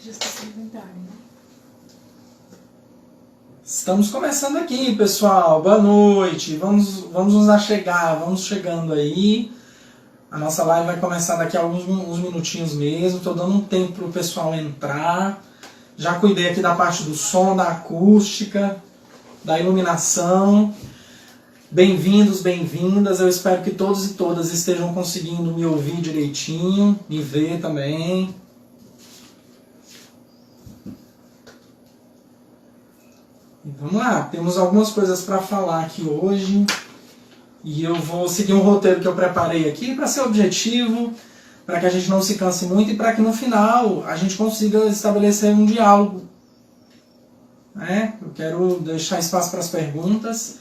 Já esqueci de entrar, né? Estamos começando aqui, pessoal. Boa noite. Vamos nos achegar, vamos chegando aí. A nossa live vai começar daqui a uns minutinhos mesmo. Estou dando um tempo para o pessoal entrar. Já cuidei aqui da parte do som, da acústica, da iluminação. Bem-vindos, bem-vindas. Eu espero que todos e todas estejam conseguindo me ouvir direitinho, me ver também. E vamos lá, temos algumas coisas para falar aqui hoje. E eu vou seguir um roteiro que eu preparei aqui para ser objetivo, para que a gente não se canse muito e para que no final a gente consiga estabelecer um diálogo. Eu quero deixar espaço para as perguntas.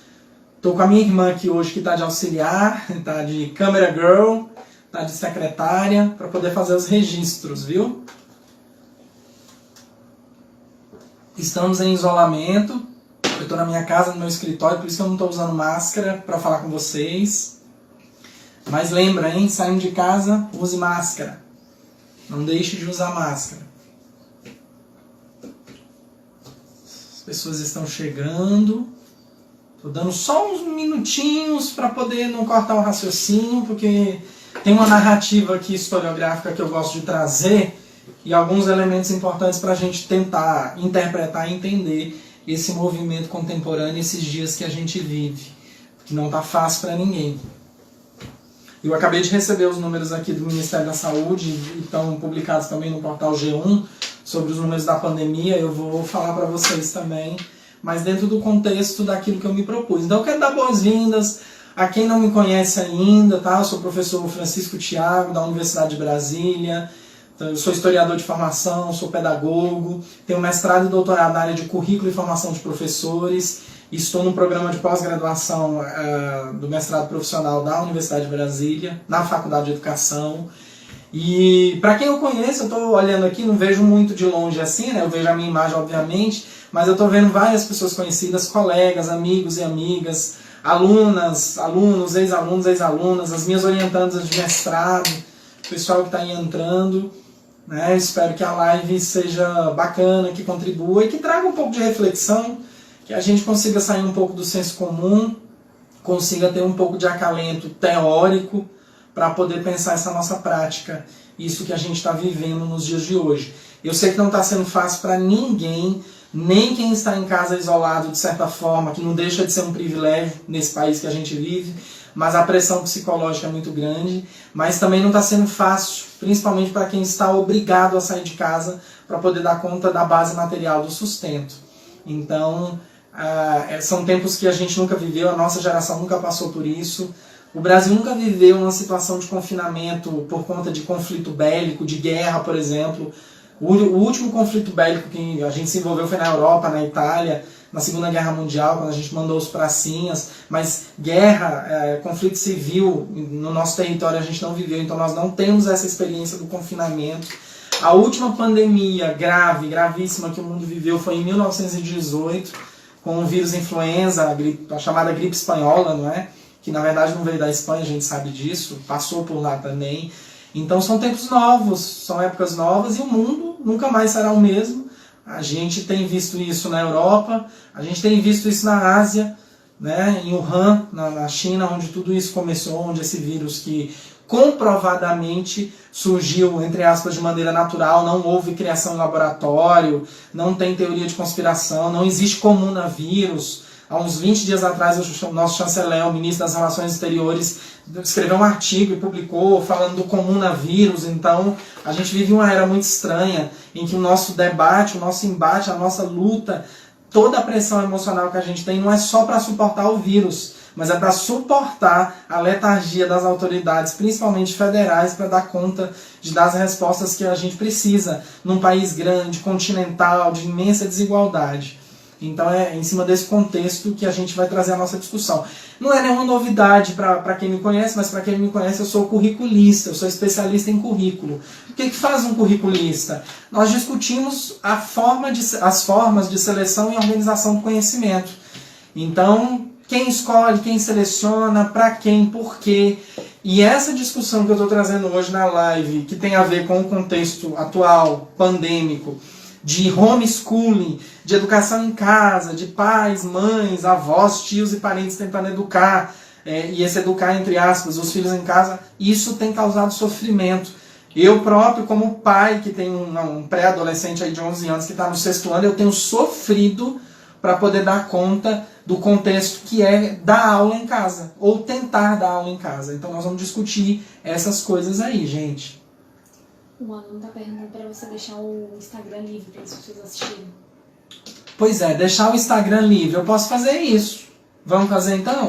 Estou com a minha irmã aqui hoje que está de auxiliar, está de camera girl, está de secretária, para poder fazer os registros, viu? Estamos em isolamento. Eu estou na minha casa, no meu escritório, por isso que eu não estou usando máscara para falar com vocês. Mas lembra, hein? Saindo de casa, use máscara. Não deixe de usar máscara. As pessoas estão chegando. Estou dando só uns minutinhos para poder não cortar o raciocínio, porque tem uma narrativa aqui historiográfica que eu gosto de trazer e alguns elementos importantes para a gente tentar interpretar e entender esse movimento contemporâneo, esses dias que a gente vive, que não está fácil para ninguém. Eu acabei de receber os números aqui do Ministério da Saúde, e estão publicados também no portal G1, sobre os números da pandemia. Eu vou falar para vocês também, mas dentro do contexto daquilo que eu me propus. Então eu quero dar boas-vindas a quem não me conhece ainda, tá? Eu sou o professor Francisco Thiago, da Universidade de Brasília. Eu sou historiador de formação, sou pedagogo, tenho mestrado e doutorado na área de currículo e formação de professores, estou no programa de pós-graduação do mestrado profissional da Universidade de Brasília, na Faculdade de Educação. E para quem eu conheço, eu estou olhando aqui, não vejo muito de longe assim, né? Eu vejo a minha imagem, obviamente, mas eu estou vendo várias pessoas conhecidas, colegas, amigos e amigas, alunas, alunos, ex-alunos, ex-alunas, as minhas orientandas de mestrado, o pessoal que está aí entrando. Espero que a live seja bacana, que contribua e que traga um pouco de reflexão, que a gente consiga sair um pouco do senso comum, consiga ter um pouco de acalento teórico para poder pensar essa nossa prática, isso que a gente está vivendo nos dias de hoje. Eu sei que não está sendo fácil para ninguém, nem quem está em casa isolado de certa forma, que não deixa de ser um privilégio nesse país que a gente vive, mas a pressão psicológica é muito grande, mas também não está sendo fácil, principalmente para quem está obrigado a sair de casa para poder dar conta da base material do sustento. Então, são tempos que a gente nunca viveu, a nossa geração nunca passou por isso. O Brasil nunca viveu uma situação de confinamento por conta de conflito bélico, de guerra, por exemplo. O último conflito bélico que a gente se envolveu foi na Europa, na Itália, na Segunda Guerra Mundial, quando a gente mandou os pracinhas, mas guerra, conflito civil no nosso território a gente não viveu, então nós não temos essa experiência do confinamento. A última pandemia grave, gravíssima que o mundo viveu foi em 1918, com o vírus influenza, a chamada gripe espanhola, não é? Que na verdade não veio da Espanha, a gente sabe disso, passou por lá também. Então são tempos novos, são épocas novas e o mundo nunca mais será o mesmo. A gente tem visto isso na Europa, a gente tem visto isso na Ásia, em Wuhan, na China, onde tudo isso começou, onde esse vírus que comprovadamente surgiu, entre aspas, de maneira natural, não houve criação em laboratório, não tem teoria de conspiração, não existe comunavírus. Há uns 20 dias atrás, o nosso chanceler, o ministro das Relações Exteriores, escreveu um artigo e publicou falando do comunavírus. Então, a gente vive uma era muito estranha em que o nosso debate, o nosso embate, a nossa luta, toda a pressão emocional que a gente tem não é só para suportar o vírus, mas é para suportar a letargia das autoridades, principalmente federais, para dar conta de dar as respostas que a gente precisa num país grande, continental, de imensa desigualdade. Então é em cima desse contexto que a gente vai trazer a nossa discussão. Não é nenhuma novidade para quem me conhece, mas para quem me conhece eu sou curriculista, eu sou especialista em currículo. O que faz um curriculista? Nós discutimos as formas de seleção e organização do conhecimento. Então, quem escolhe, quem seleciona, para quem, por quê. E essa discussão que eu estou trazendo hoje na live, que tem a ver com o contexto atual, pandêmico, de homeschooling, de educação em casa, de pais, mães, avós, tios e parentes tentando educar, e esse educar entre aspas, os filhos em casa, isso tem causado sofrimento. Eu próprio, como pai que tem um pré-adolescente aí de 11 anos que está no 6º ano, eu tenho sofrido para poder dar conta do contexto que é dar aula em casa, ou tentar dar aula em casa. Então nós vamos discutir essas coisas aí, gente. O aluno está perguntando para você deixar o Instagram livre para as pessoas assistirem. Pois é, deixar o Instagram livre. Eu posso fazer isso. Vamos fazer então?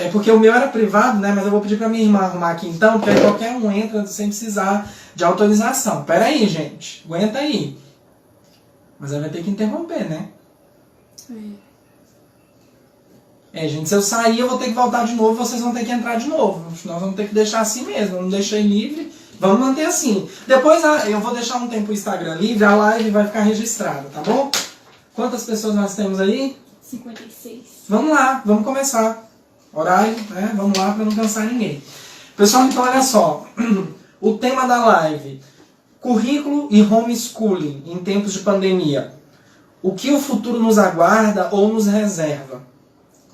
É porque o meu era privado, né? Mas eu vou pedir para minha irmã arrumar aqui então, porque aí qualquer um entra sem precisar de autorização. Pera aí, gente. Aguenta aí. Mas aí vai ter que interromper, né? Gente, se eu sair eu vou ter que voltar de novo, vocês vão ter que entrar de novo. Nós vamos ter que deixar assim mesmo. Eu não deixei livre, vamos manter assim. Depois eu vou deixar um tempo o Instagram livre, a live vai ficar registrada, tá bom? Quantas pessoas nós temos aí? 56. Vamos lá, vamos começar. Horário, né? Vamos lá para não cansar ninguém. Pessoal, então olha só. O tema da live: currículo e homeschooling em tempos de pandemia. O que o futuro nos aguarda ou nos reserva?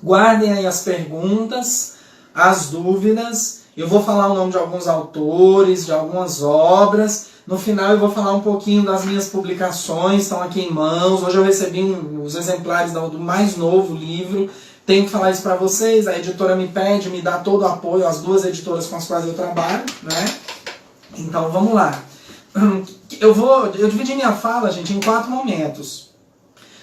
Guardem aí as perguntas, as dúvidas. Eu vou falar o nome de alguns autores, de algumas obras. No final eu vou falar um pouquinho das minhas publicações, estão aqui em mãos. Hoje eu recebi os exemplares do mais novo livro. Tenho que falar isso para vocês. A editora me pede, me dá todo o apoio, as 2 editoras com as quais eu trabalho, né? Então vamos lá. Eu dividi minha fala, gente, em 4 momentos.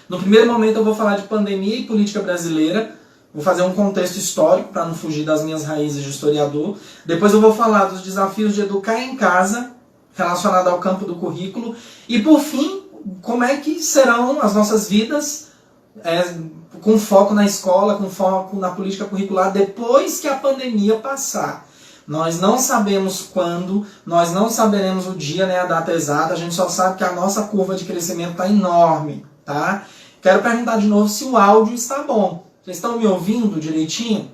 No primeiro momento eu vou falar de pandemia e política brasileira. Vou fazer um contexto histórico para não fugir das minhas raízes de historiador. Depois eu vou falar dos desafios de educar em casa, relacionado ao campo do currículo. E por fim, como é que serão as nossas vidas com foco na escola, com foco na política curricular depois que a pandemia passar. Nós não sabemos quando, nós não saberemos o dia, né, a data exata, a gente só sabe que a nossa curva de crescimento está enorme, tá? Quero perguntar de novo se o áudio está bom. Vocês estão me ouvindo direitinho?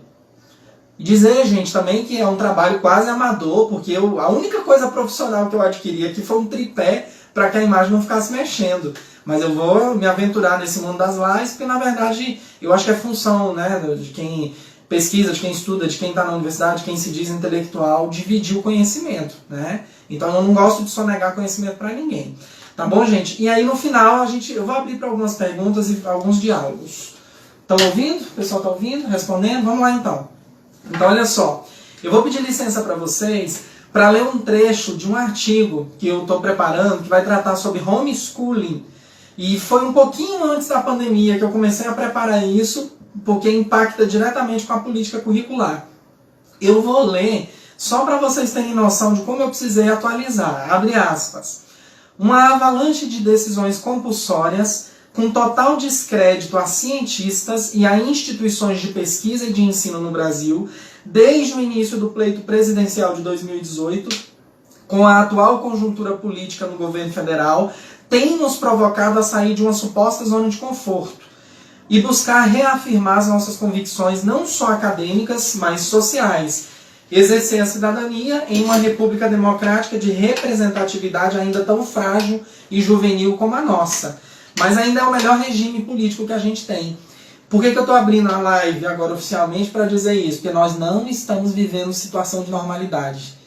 E dizer, gente, também que é um trabalho quase amador, porque a única coisa profissional que eu adquiri aqui foi um tripé para que a imagem não ficasse mexendo. Mas eu vou me aventurar nesse mundo das lives, porque na verdade eu acho que é função, né, de quem pesquisa, de quem estuda, de quem está na universidade, de quem se diz intelectual, dividir o conhecimento, né? Então eu não gosto de sonegar conhecimento para ninguém. Tá bom, gente? E aí no final eu vou abrir para algumas perguntas e alguns diálogos. Estão ouvindo? O pessoal está ouvindo? Respondendo? Vamos lá então. Então olha só, eu vou pedir licença para vocês para ler um trecho de um artigo que eu estou preparando, que vai tratar sobre homeschooling. E foi um pouquinho antes da pandemia que eu comecei a preparar isso, porque impacta diretamente com a política curricular. Eu vou ler só para vocês terem noção de como eu precisei atualizar. Abre aspas. Uma avalanche de decisões compulsórias com total descrédito a cientistas e a instituições de pesquisa e de ensino no Brasil, desde o início do pleito presidencial de 2018, com a atual conjuntura política no governo federal, tem nos provocado a sair de uma suposta zona de conforto e buscar reafirmar as nossas convicções não só acadêmicas, mas sociais. Exercer a cidadania em uma república democrática de representatividade ainda tão frágil e juvenil como a nossa. Mas ainda é o melhor regime político que a gente tem. Por que eu estou abrindo a live agora oficialmente para dizer isso? Porque nós não estamos vivendo situação de normalidade.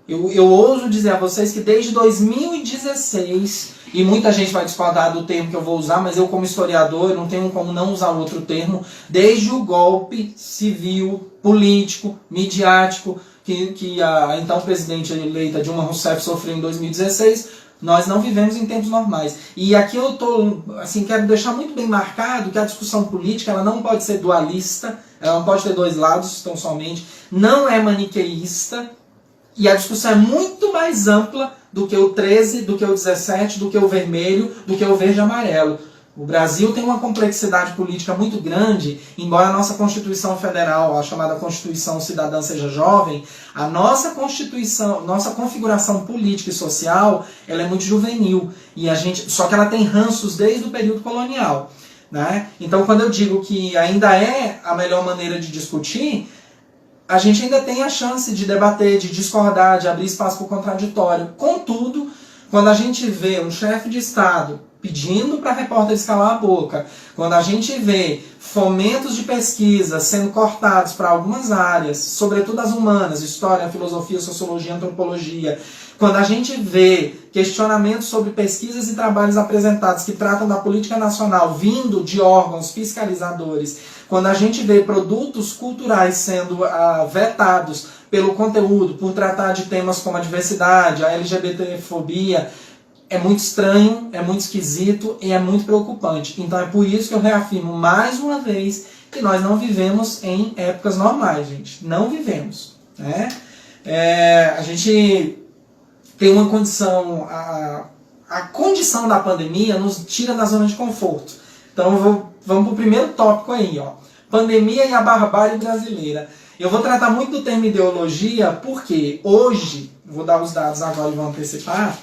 Eu ouso dizer a vocês que desde 2016, e muita gente vai discordar do termo que eu vou usar, mas eu como historiador eu não tenho como não usar outro termo, desde o golpe civil, político, midiático, que a então presidente eleita Dilma Rousseff sofreu em 2016, nós não vivemos em tempos normais. E aqui eu quero deixar muito bem marcado que a discussão política ela não pode ser dualista, ela não pode ter 2 lados tão somente, não é maniqueísta, e a discussão é muito mais ampla do que o 13, do que o 17, do que o vermelho, do que o verde e amarelo. O Brasil tem uma complexidade política muito grande, embora a nossa Constituição Federal, a chamada Constituição Cidadã seja jovem, a nossa Constituição, nossa configuração política e social, ela é muito juvenil, só que ela tem ranços desde o período colonial, né? Então quando eu digo que ainda é a melhor maneira de discutir, a gente ainda tem a chance de debater, de discordar, de abrir espaço para o contraditório. Contudo, quando a gente vê um chefe de Estado pedindo para repórteres calar a boca, quando a gente vê fomentos de pesquisa sendo cortados para algumas áreas, sobretudo as humanas, história, filosofia, sociologia, antropologia, quando a gente vê questionamentos sobre pesquisas e trabalhos apresentados que tratam da política nacional vindo de órgãos fiscalizadores, quando a gente vê produtos culturais sendo vetados pelo conteúdo, por tratar de temas como a diversidade, a LGBTfobia, é muito estranho, é muito esquisito e é muito preocupante. Então é por isso que eu reafirmo mais uma vez que nós não vivemos em épocas normais, gente. Não vivemos. Né? A gente tem uma condição... A condição da pandemia nos tira da zona de conforto. Então vamos para o primeiro tópico aí. Ó. Pandemia e a barbárie brasileira. Eu vou tratar muito do termo ideologia porque hoje, vou dar os dados agora e vou antecipar,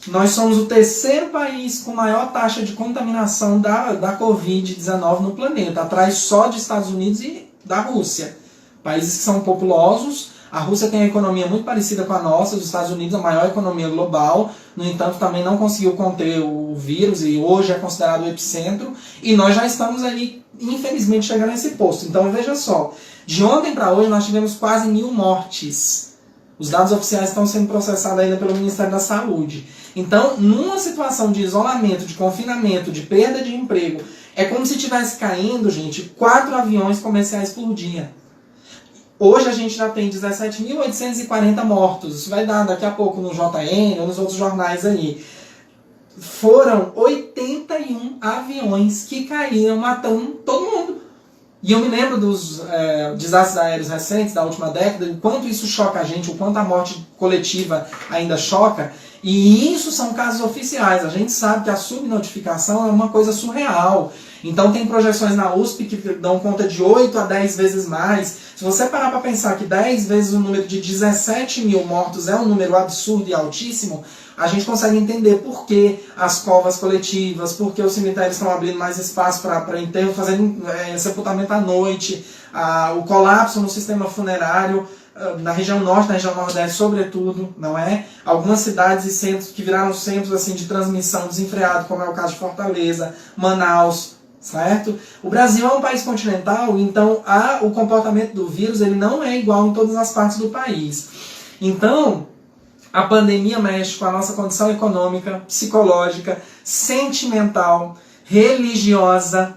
nós somos o terceiro país com maior taxa de contaminação da Covid-19 no planeta, atrás só dos Estados Unidos e da Rússia. Países que são populosos. A Rússia tem uma economia muito parecida com a nossa, os Estados Unidos a maior economia global, no entanto também não conseguiu conter o vírus e hoje é considerado o epicentro, e nós já estamos aí, infelizmente, chegando nesse posto. Então veja só, de ontem para hoje nós tivemos quase 1.000 mortes. Os dados oficiais estão sendo processados ainda pelo Ministério da Saúde. Então, numa situação de isolamento, de confinamento, de perda de emprego, é como se estivesse caindo, gente, 4 aviões comerciais por dia. Hoje a gente já tem 17.840 mortos. Isso vai dar daqui a pouco no JN ou nos outros jornais aí. Foram 81 aviões que caíram matando todo mundo. E eu me lembro dos desastres aéreos recentes da última década, o quanto isso choca a gente, o quanto a morte coletiva ainda choca. E isso são casos oficiais. A gente sabe que a subnotificação é uma coisa surreal. Então tem projeções na USP que dão conta de 8 a 10 vezes mais. Se você parar para pensar que 10 vezes o número de 17.000 mortos é um número absurdo e altíssimo, a gente consegue entender por que as covas coletivas, por que os cemitérios estão abrindo mais espaço para enterro, fazendo sepultamento à noite, o colapso no sistema funerário, na região norte, na região nordeste, sobretudo, não é? Algumas cidades e centros que viraram centros assim, de transmissão desenfreado, como é o caso de Fortaleza, Manaus, certo? O Brasil é um país continental, então o comportamento do vírus ele não é igual em todas as partes do país. Então, a pandemia mexe com a nossa condição econômica, psicológica, sentimental, religiosa.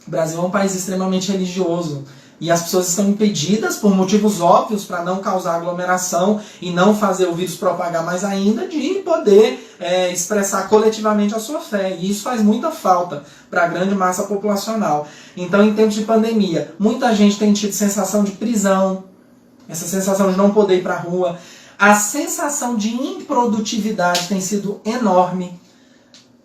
O Brasil é um país extremamente religioso. E as pessoas estão impedidas, por motivos óbvios, para não causar aglomeração e não fazer o vírus propagar mais ainda, de poder expressar coletivamente a sua fé. E isso faz muita falta para a grande massa populacional. Então, em tempos de pandemia, muita gente tem tido sensação de prisão, essa sensação de não poder ir para a rua. A sensação de improdutividade tem sido enorme.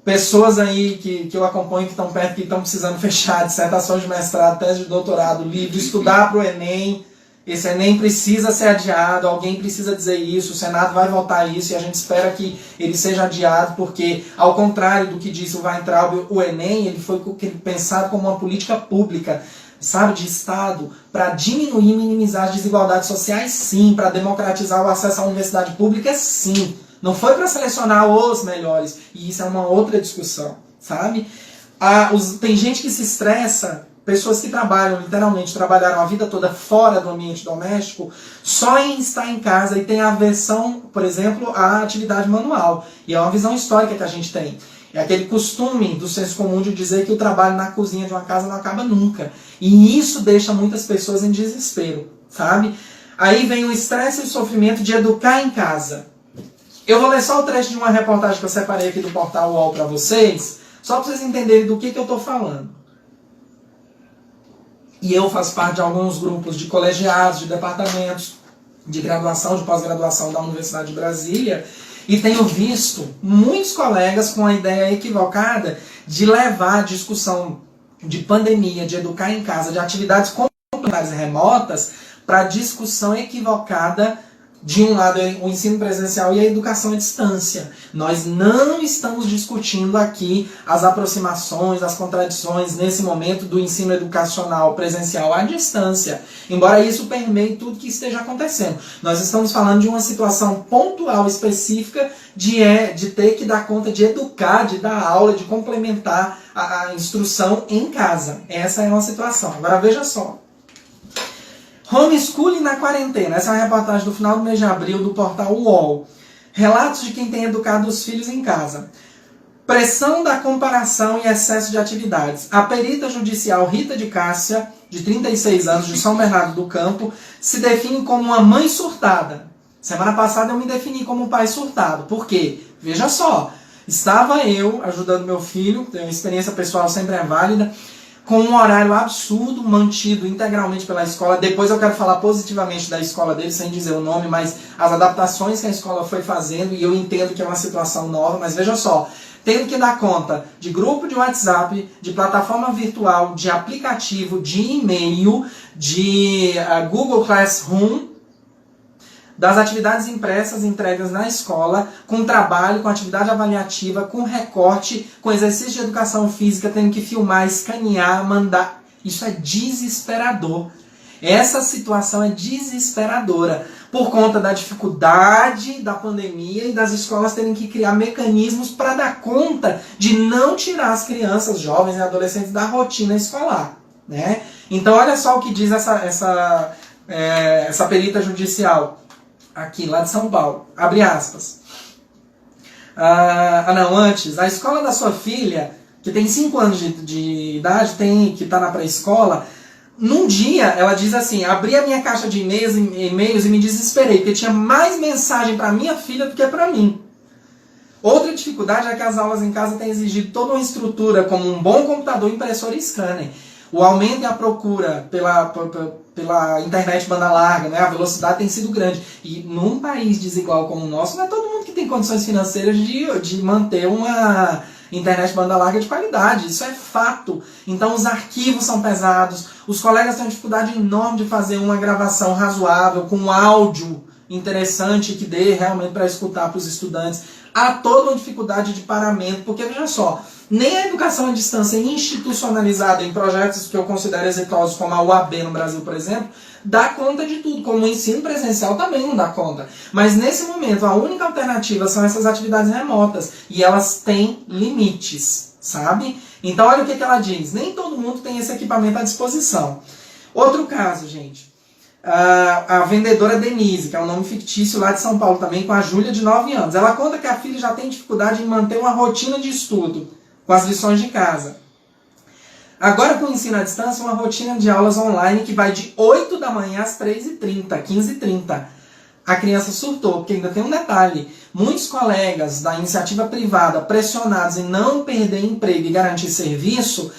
Pessoas aí que eu acompanho, que estão perto, que estão precisando fechar dissertações de mestrado, tese de doutorado, livro, estudar para o Enem. Esse Enem precisa ser adiado, alguém precisa dizer isso, o Senado vai votar isso e a gente espera que ele seja adiado, porque, ao contrário do que disse o Weintraub, o Enem ele foi pensado como uma política pública, sabe, de Estado, para diminuir e minimizar as desigualdades sociais, sim, para democratizar o acesso à universidade pública, sim. Não foi para selecionar os melhores. E isso é uma outra discussão, sabe? Tem gente que se estressa, pessoas que trabalham, literalmente, trabalharam a vida toda fora do ambiente doméstico, só em estar em casa e tem aversão, por exemplo, à atividade manual. E é uma visão histórica que a gente tem. É aquele costume do senso comum de dizer que o trabalho na cozinha de uma casa não acaba nunca. E isso deixa muitas pessoas em desespero, sabe? Aí vem o estresse e o sofrimento de educar em casa. Eu vou ler só o trecho de uma reportagem que eu separei aqui do portal UOL para vocês, só para vocês entenderem do que eu estou falando. E eu faço parte de alguns grupos de colegiados, de departamentos de graduação, de pós-graduação da Universidade de Brasília, e tenho visto muitos colegas com a ideia equivocada de levar a discussão de pandemia, de educar em casa, de atividades complementares remotas, para a discussão equivocada De um lado é o ensino presencial e a educação à distância. Nós não estamos discutindo aqui as aproximações, as contradições nesse momento do ensino educacional presencial à distância, embora isso permeie tudo que esteja acontecendo. Nós estamos falando de uma situação pontual, específica, de ter que dar conta de educar, de dar aula, de complementar a instrução em casa. Essa é uma situação. Agora veja só. Homeschooling na quarentena. Essa é uma reportagem do final do mês de abril do portal UOL. Relatos de quem tem educado os filhos em casa. Pressão da comparação e excesso de atividades. A perita judicial Rita de Cássia, de 36 anos, de São Bernardo do Campo, se define como uma mãe surtada. Semana passada eu me defini como um pai surtado. Por quê? Veja só. Estava eu ajudando meu filho, a experiência pessoal sempre é válida, com um horário absurdo, mantido integralmente pela escola. Depois eu quero falar positivamente da escola dele, sem dizer o nome, mas as adaptações que a escola foi fazendo, e eu entendo que é uma situação nova, mas veja só, tendo que dar conta de grupo de WhatsApp, de plataforma virtual, de aplicativo, de e-mail, de Google Classroom, das atividades impressas entregas na escola, com trabalho, com atividade avaliativa, com recorte, com exercício de educação física, tendo que filmar, escanear, mandar. Isso é desesperador. Essa situação é desesperadora por conta da dificuldade da pandemia e das escolas terem que criar mecanismos para dar conta de não tirar as crianças, jovens e adolescentes da rotina escolar, né? Então olha só o que diz essa perita judicial. Aqui, lá de São Paulo. Abre aspas. Antes, a escola da sua filha, que tem 5 anos de idade, que está na pré-escola, num dia, ela diz assim, abri a minha caixa de e-mails e me desesperei, porque tinha mais mensagem para minha filha do que para mim. Outra dificuldade é que as aulas em casa têm exigido toda uma estrutura, como um bom computador, impressora e scanner. O aumento e a procura pela internet banda larga, né? A velocidade tem sido grande. E num país desigual como o nosso, não é todo mundo que tem condições financeiras de manter uma internet banda larga de qualidade. Isso é fato. Então os arquivos são pesados, os colegas têm uma dificuldade enorme de fazer uma gravação razoável, com áudio interessante que dê realmente para escutar para os estudantes. Há toda uma dificuldade de paramento, porque veja só, nem a educação à distância institucionalizada em projetos que eu considero exitosos, como a UAB no Brasil, por exemplo, dá conta de tudo, como o ensino presencial também não dá conta. Mas nesse momento a única alternativa são essas atividades remotas, e elas têm limites, sabe? Então olha o que ela diz, nem todo mundo tem esse equipamento à disposição. Outro caso, gente. A vendedora Denise, que é um nome fictício lá de São Paulo também, com a Júlia de 9 anos. Ela conta que a filha já tem dificuldade em manter uma rotina de estudo com as lições de casa. Agora com o ensino à distância, uma rotina de aulas online que vai de 8 da manhã às 3h30, 15h30. A criança surtou, porque ainda tem um detalhe. Muitos colegas da iniciativa privada, pressionados em não perder emprego e garantir serviço,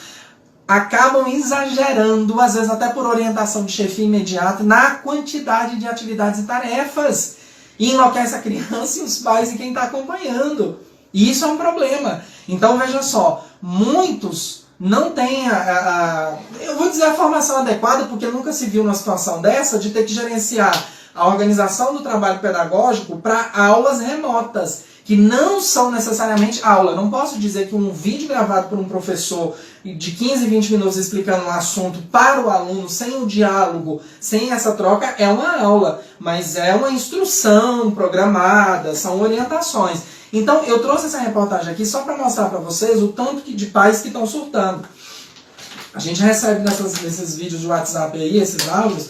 acabam exagerando, às vezes até por orientação de chefia imediata, na quantidade de atividades e tarefas. E enlouquece a criança e os pais e quem está acompanhando. E isso é um problema. Então veja só, muitos não têm eu vou dizer a formação adequada, porque nunca se viu numa situação dessa, de ter que gerenciar a organização do trabalho pedagógico para aulas remotas, que não são necessariamente aula. Eu não posso dizer que um vídeo gravado por um professor de 15, 20 minutos explicando um assunto para o aluno, sem o diálogo, sem essa troca, é uma aula. Mas é uma instrução programada, são orientações. Então eu trouxe essa reportagem aqui só para mostrar para vocês o tanto de pais que estão surtando. A gente recebe nesses vídeos de WhatsApp aí, esses áudios.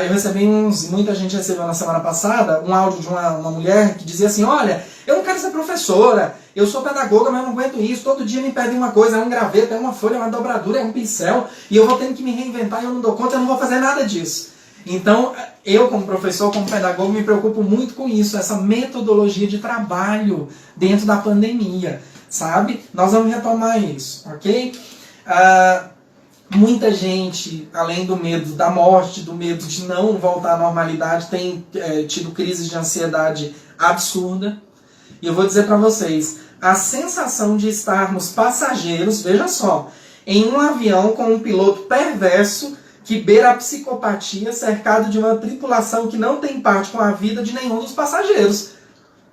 Eu recebi muita gente recebeu na semana passada um áudio de uma mulher que dizia assim, olha, eu não quero ser professora, eu sou pedagoga, mas eu não aguento isso, todo dia me pedem uma coisa, é um graveto, é uma folha, é uma dobradura, é um pincel, e eu vou tendo que me reinventar e eu não dou conta, eu não vou fazer nada disso. Então, eu como professor, como pedagogo, me preocupo muito com isso, essa metodologia de trabalho dentro da pandemia, sabe? Nós vamos retomar isso, ok? Muita gente, além do medo da morte, do medo de não voltar à normalidade, tem tido crises de ansiedade absurda. E eu vou dizer para vocês, a sensação de estarmos passageiros, veja só, em um avião com um piloto perverso que beira a psicopatia, cercado de uma tripulação que não tem parte com a vida de nenhum dos passageiros.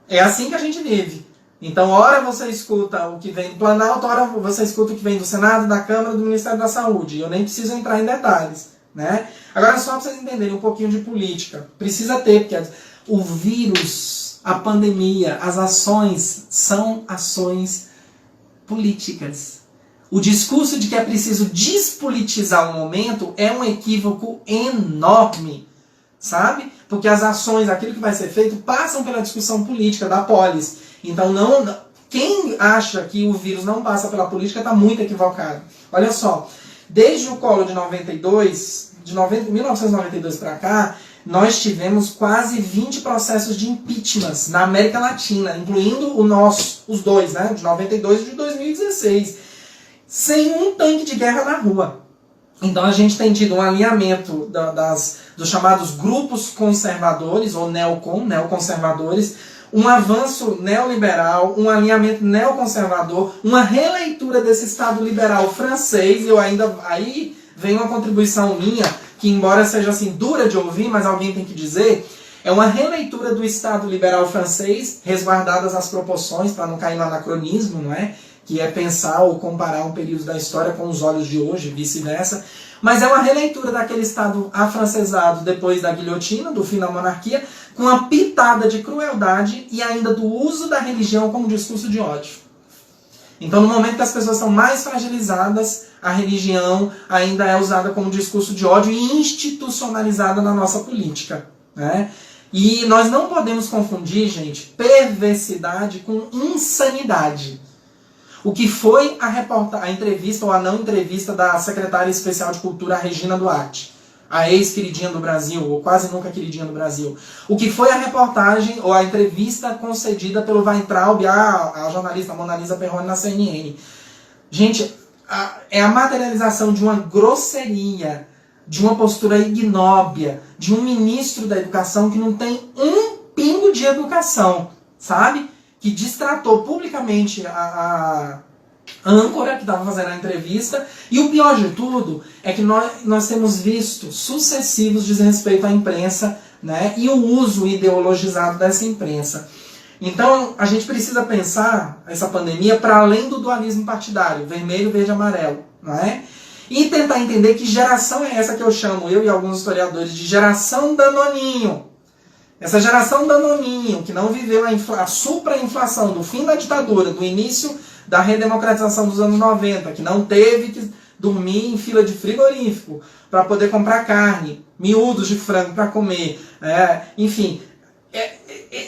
É assim que a gente vive. Então, ora você escuta o que vem do Planalto, ora você escuta o que vem do Senado, da Câmara, do Ministério da Saúde. Eu nem preciso entrar em detalhes, né? Agora, só para vocês entenderem um pouquinho de política. Precisa ter, porque o vírus, a pandemia, as ações são ações políticas. O discurso de que é preciso despolitizar o momento é um equívoco enorme, sabe? Porque as ações, aquilo que vai ser feito, passam pela discussão política da polis. Então, quem acha que o vírus não passa pela política está muito equivocado. Olha só, desde o Collor de 1992 para cá, nós tivemos quase 20 processos de impeachment na América Latina, incluindo os dois, né, de 92 e de 2016, sem um tanque de guerra na rua. Então a gente tem tido um alinhamento dos chamados grupos conservadores, ou neoconservadores, um avanço neoliberal, um alinhamento neoconservador, uma releitura desse Estado liberal francês. Aí vem uma contribuição minha, que embora seja assim dura de ouvir, mas alguém tem que dizer, é uma releitura do Estado liberal francês, resguardadas as proporções, para não cair no anacronismo, não é? Que é pensar ou comparar um período da história com os olhos de hoje, vice-versa. Mas é uma releitura daquele Estado afrancesado depois da guilhotina, do fim da monarquia, com uma pitada de crueldade e ainda do uso da religião como discurso de ódio. Então, no momento que as pessoas são mais fragilizadas, a religião ainda é usada como discurso de ódio e institucionalizada na nossa política, né? E nós não podemos confundir, gente, perversidade com insanidade. O que foi a entrevista ou a não entrevista da secretária especial de cultura, Regina Duarte, a ex-queridinha do Brasil, ou quase nunca queridinha do Brasil. O que foi a reportagem ou a entrevista concedida pelo Weintraub à jornalista Mona Lisa Perrone na CNN. Gente, é a materialização de uma grosseria, de uma postura ignóbia, de um ministro da educação que não tem um pingo de educação, sabe? Que destratou publicamente a âncora que estava fazendo a entrevista. E o pior de tudo é que nós temos visto sucessivos desrespeito à imprensa, né, e o uso ideologizado dessa imprensa. Então, a gente precisa pensar essa pandemia para além do dualismo partidário, vermelho, verde, amarelo, não é? E tentar entender que geração é essa que eu chamo, eu e alguns historiadores, de geração Danoninho. Essa geração Danoninho, que não viveu a supra-inflação do fim da ditadura, do início da redemocratização dos anos 90, que não teve que dormir em fila de frigorífico para poder comprar carne, miúdos de frango para comer, enfim.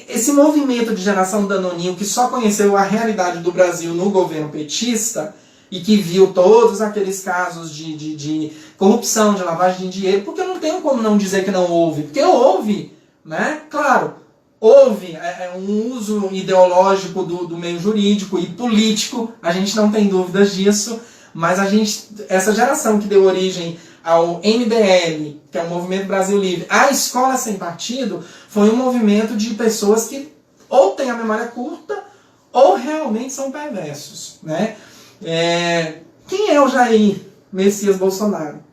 Esse movimento de geração Danoninho, que só conheceu a realidade do Brasil no governo petista, e que viu todos aqueles casos de corrupção, de lavagem de dinheiro, porque eu não tenho como não dizer que não houve, porque houve, né? Claro, houve um uso ideológico do meio jurídico e político, a gente não tem dúvidas disso, mas essa geração que deu origem ao MBL, que é o Movimento Brasil Livre, a Escola Sem Partido, foi um movimento de pessoas que ou têm a memória curta ou realmente são perversos, né? Quem é o Jair Messias Bolsonaro?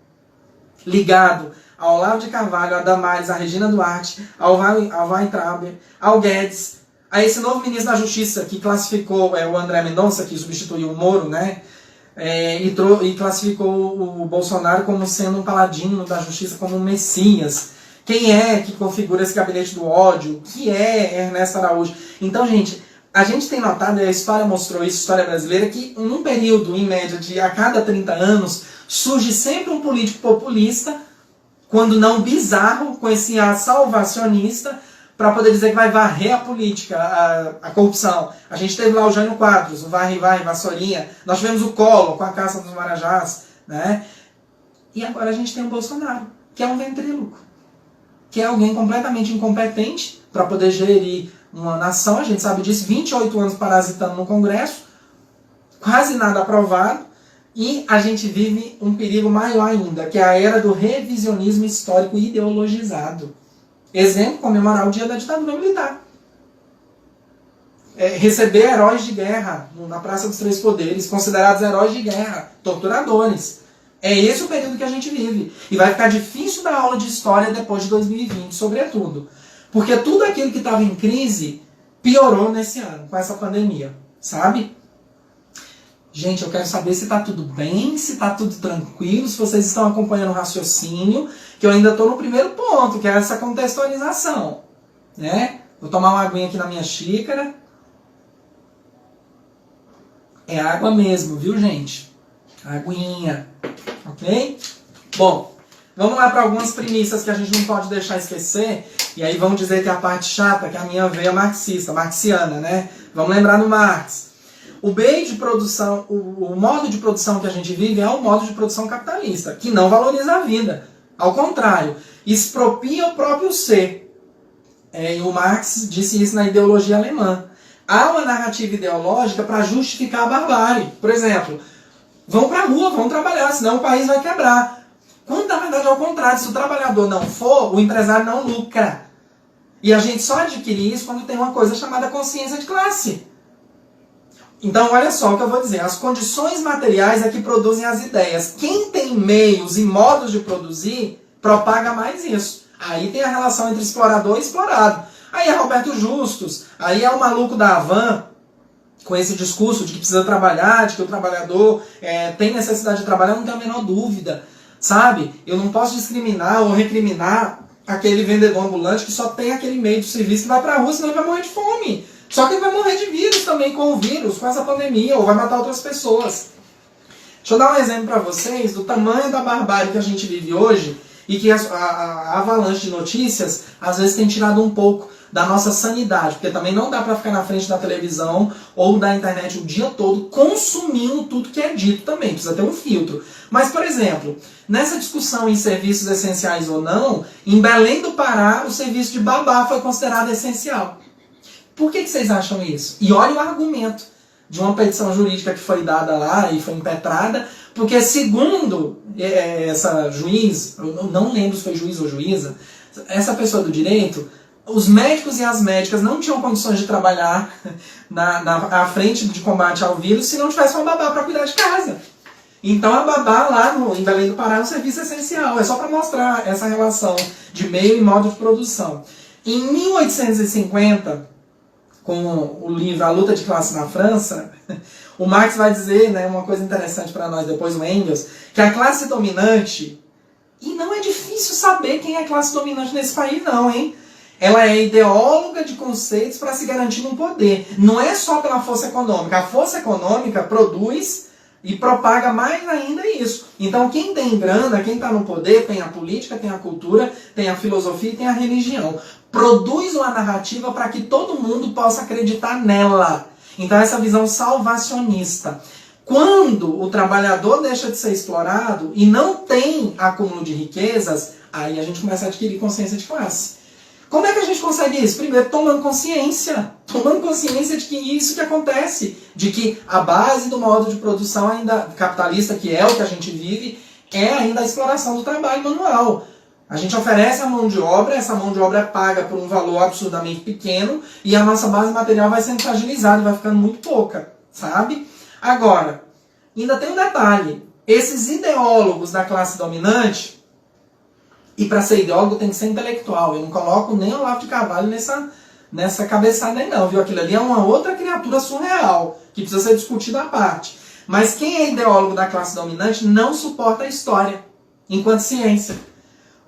Ligado ao Olavo de Carvalho, a Damares, a Regina Duarte, ao Weintraub, ao Guedes, a esse novo ministro da Justiça que classificou o André Mendonça, que substituiu o Moro, né? E classificou o Bolsonaro como sendo um paladino da Justiça, como um messias. Quem é que configura esse gabinete do ódio? Que é Ernesto Araújo? Então, gente, a gente tem notado, e a história mostrou isso, a história brasileira, que num período, em média, de a cada 30 anos, surge sempre um político populista, quando não bizarro, com esse ar salvacionista, para poder dizer que vai varrer a política, a corrupção. A gente teve lá o Jânio Quadros, o Varre, Vassourinha, nós tivemos o Collor com a caça dos Marajás, né? E agora a gente tem o Bolsonaro, que é um ventríloco, que é alguém completamente incompetente para poder gerir uma nação, a gente sabe disso, 28 anos parasitando no Congresso, quase nada aprovado, e a gente vive um perigo maior ainda, que é a era do revisionismo histórico ideologizado. Exemplo, comemorar o dia da ditadura militar. Receber heróis de guerra na Praça dos Três Poderes, considerados heróis de guerra, torturadores. É esse o período que a gente vive. E vai ficar difícil dar aula de história depois de 2020, sobretudo. Porque tudo aquilo que estava em crise piorou nesse ano, com essa pandemia, sabe? Gente, eu quero saber se está tudo bem, se está tudo tranquilo, se vocês estão acompanhando o raciocínio, que eu ainda estou no primeiro ponto, que é essa contextualização, né? Vou tomar uma aguinha aqui na minha xícara. É água mesmo, viu, gente? Aguinha, ok? Bom, vamos lá para algumas premissas que a gente não pode deixar esquecer, e aí vamos dizer que a parte chata, que é a minha veia marxiana, né? Vamos lembrar do Marx. O meio de produção, o modo de produção que a gente vive é um modo de produção capitalista, que não valoriza a vida. Ao contrário, expropria o próprio ser. E o Marx disse isso na ideologia alemã. Há uma narrativa ideológica para justificar a barbárie. Por exemplo, vão para a rua, vão trabalhar, senão o país vai quebrar. Quando na verdade é o contrário, se o trabalhador não for, o empresário não lucra. E a gente só adquire isso quando tem uma coisa chamada consciência de classe. Então, olha só o que eu vou dizer. As condições materiais é que produzem as ideias. Quem tem meios e modos de produzir, propaga mais isso. Aí tem a relação entre explorador e explorado. Aí é Roberto Justus, aí é o maluco da Havan, com esse discurso de que precisa trabalhar, de que o trabalhador tem necessidade de trabalhar, eu não tenho a menor dúvida. Sabe? Eu não posso discriminar ou recriminar aquele vendedor ambulante que só tem aquele meio de serviço que vai pra rua, senão ele vai morrer de fome. Só que ele vai morrer de vírus também, com o vírus, com essa pandemia, ou vai matar outras pessoas. Deixa eu dar um exemplo para vocês do tamanho da barbárie que a gente vive hoje e que a avalanche de notícias às vezes tem tirado um pouco da nossa sanidade, porque também não dá para ficar na frente da televisão ou da internet o dia todo consumindo tudo que é dito também, precisa ter um filtro. Mas, por exemplo, nessa discussão em serviços essenciais ou não, em Belém do Pará, o serviço de babá foi considerado essencial. Por que vocês acham isso? E olha o argumento de uma petição jurídica que foi dada lá e foi impetrada, porque segundo essa juiz, eu não lembro se foi juiz ou juíza, essa pessoa do direito, os médicos e as médicas não tinham condições de trabalhar à frente de combate ao vírus se não tivesse uma babá para cuidar de casa. Então a babá lá em Belém do Pará é um serviço essencial, é só para mostrar essa relação de meio e modo de produção. Em 1850... com o livro A Luta de Classe na França, o Marx vai dizer, né, uma coisa interessante para nós, depois o Engels, que a classe dominante, e não é difícil saber quem é a classe dominante nesse país não, hein? Ela é ideóloga de conceitos para se garantir um poder. Não é só pela força econômica. A força econômica produz e propaga mais ainda isso. Então quem tem grana, quem está no poder, tem a política, tem a cultura, tem a filosofia e tem a religião. Produz uma narrativa para que todo mundo possa acreditar nela. Então essa visão salvacionista. Quando o trabalhador deixa de ser explorado e não tem acúmulo de riquezas, aí a gente começa a adquirir consciência de classe. Como é que a gente consegue isso? Primeiro, tomando consciência de que isso que acontece, de que a base do modo de produção ainda capitalista, que é o que a gente vive, é ainda a exploração do trabalho manual. A gente oferece a mão de obra, essa mão de obra é paga por um valor absurdamente pequeno e a nossa base material vai sendo fragilizada e vai ficando muito pouca, sabe? Agora, ainda tem um detalhe. Esses ideólogos da classe dominante, e para ser ideólogo tem que ser intelectual. Eu não coloco nem o Olavo de Carvalho nessa cabeçada aí não, viu? Aquilo ali é uma outra criatura surreal, que precisa ser discutida à parte. Mas quem é ideólogo da classe dominante não suporta a história, enquanto ciência.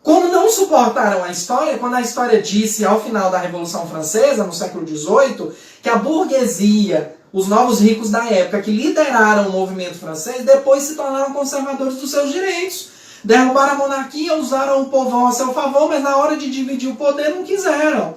Como não suportaram a história, quando a história disse ao final da Revolução Francesa, no século XVIII, que a burguesia, os novos ricos da época que lideraram o movimento francês, depois se tornaram conservadores dos seus direitos. Derrubaram a monarquia, usaram o povão a seu favor, mas na hora de dividir o poder não quiseram.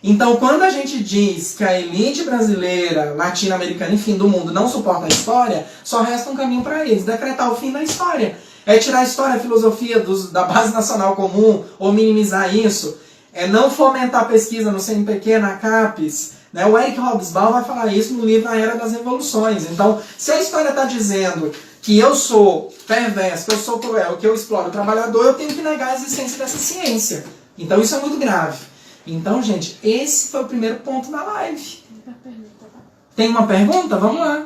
Então, quando a gente diz que a elite brasileira, latino-americana, enfim, do mundo não suporta a história, só resta um caminho para eles, decretar o fim da história. É tirar a história, a filosofia da base nacional comum, ou minimizar isso. É não fomentar a pesquisa no CNPq, na CAPES. Né? O Eric Hobsbawm vai falar isso no livro A Era das Revoluções. Então, se a história está dizendo que eu sou perverso, que eu sou cruel, que eu exploro o trabalhador, eu tenho que negar a existência dessa ciência. Então isso é muito grave. Então, gente, esse foi o primeiro ponto da live. Tem uma pergunta? Vamos lá.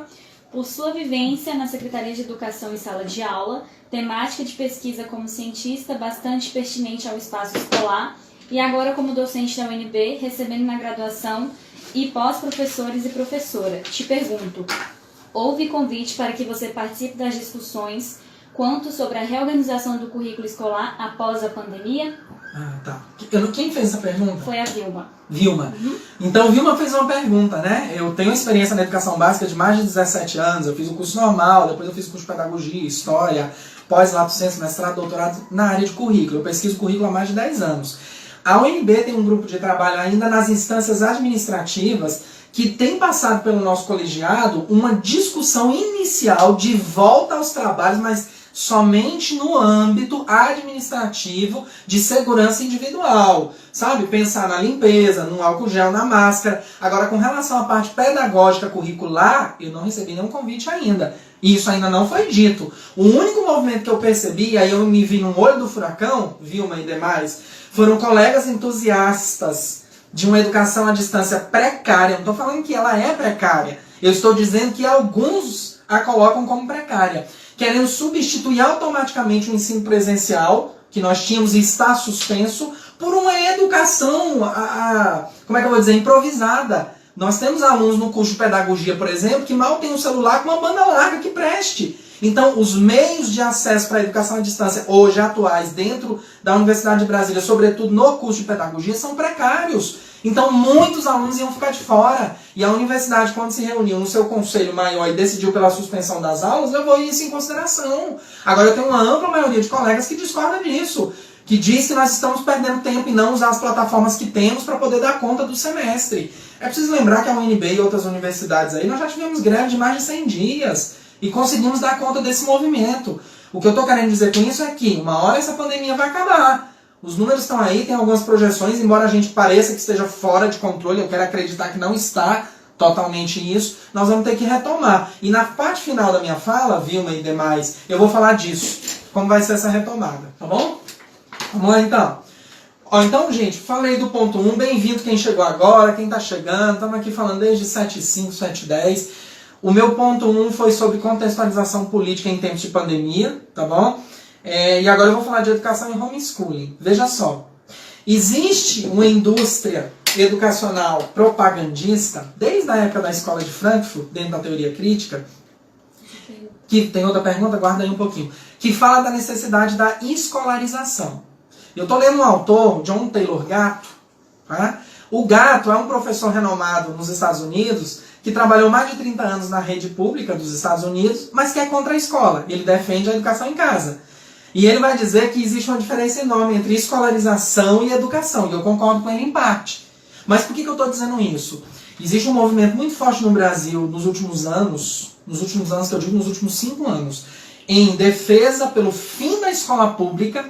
por sua vivência na Secretaria de Educação e Sala de Aula, temática de pesquisa como cientista bastante pertinente ao espaço escolar e agora como docente da UNB, recebendo na graduação e pós-professores e professora. Te pergunto, houve convite para que você participe das discussões quanto sobre a reorganização do currículo escolar após a pandemia? Ah, tá. Quem fez essa pergunta? Foi a Vilma. Vilma. Então, Vilma fez uma pergunta, né? Eu tenho experiência na educação básica de mais de 17 anos. Eu fiz o curso normal, depois eu fiz o curso de pedagogia, história, pós-lato sensu, mestrado, doutorado na área de currículo. Eu pesquiso currículo há mais de 10 anos. A UNB tem um grupo de trabalho ainda nas instâncias administrativas que tem passado pelo nosso colegiado uma discussão inicial de volta aos trabalhos, mas somente no âmbito administrativo de segurança individual, sabe? Pensar na limpeza, no álcool gel, na máscara. Agora, com relação à parte pedagógica curricular, eu não recebi nenhum convite ainda. E isso ainda não foi dito. O único movimento que eu percebi, e aí eu me vi no olho do furacão, Vilma e demais, foram colegas entusiastas de uma educação à distância precária. Eu não estou falando que ela é precária. Eu estou dizendo que alguns a colocam como precária, querendo substituir automaticamente o ensino presencial, que nós tínhamos e está suspenso, por uma educação, como é que eu vou dizer, improvisada. Nós temos alunos no curso de pedagogia, por exemplo, que mal tem um celular com uma banda larga que preste. Então, os meios de acesso para a educação à distância, hoje atuais, dentro da Universidade de Brasília, sobretudo no curso de pedagogia, são precários. Então, muitos alunos iam ficar de fora. E a universidade, quando se reuniu no seu conselho maior e decidiu pela suspensão das aulas, levou isso em consideração. Agora, eu tenho uma ampla maioria de colegas que discorda disso, que diz que nós estamos perdendo tempo em não usar as plataformas que temos para poder dar conta do semestre. É preciso lembrar que a UNB e outras universidades aí, nós já tivemos greve de mais de 100 dias e conseguimos dar conta desse movimento. O que eu estou querendo dizer com isso é que uma hora essa pandemia vai acabar. Os números estão aí, tem algumas projeções, embora a gente pareça que esteja fora de controle, eu quero acreditar que não está totalmente isso, nós vamos ter que retomar. E na parte final da minha fala, Vilma e demais, eu vou falar disso, como vai ser essa retomada, tá bom? Vamos lá então. Então, gente, falei do ponto 1, bem-vindo quem chegou agora, quem está chegando, estamos aqui falando desde 7h05, 7h10. O meu ponto 1 foi sobre contextualização política em tempos de pandemia, tá bom? E agora eu vou falar de educação em homeschooling. Veja só, existe uma indústria educacional propagandista, desde a época da escola de Frankfurt, dentro da teoria crítica, que tem outra pergunta, guarda aí um pouquinho, que fala da necessidade da escolarização. Eu estou lendo um autor, John Taylor Gatto. Tá? O Gatto é um professor renomado nos Estados Unidos, que trabalhou mais de 30 anos na rede pública dos Estados Unidos, mas que é contra a escola. Ele defende a educação em casa. E ele vai dizer que existe uma diferença enorme entre escolarização e educação. E eu concordo com ele em parte. Mas por que eu estou dizendo isso? Existe um movimento muito forte no Brasil nos últimos anos que eu digo nos últimos 5 anos, em defesa pelo fim da escola pública,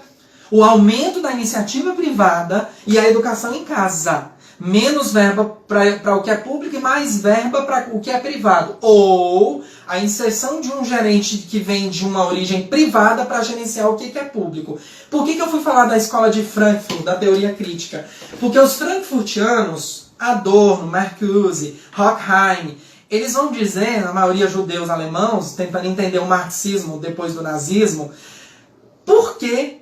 o aumento da iniciativa privada e a educação em casa. Menos verba para o que é público e mais verba para o que é privado. Ou a inserção de um gerente que vem de uma origem privada para gerenciar o que é público. Por que eu fui falar da escola de Frankfurt, da teoria crítica? Porque os frankfurtianos, Adorno, Marcuse, Horkheim, eles vão dizer, na maioria judeus alemãos, tentando entender o marxismo depois do nazismo, por que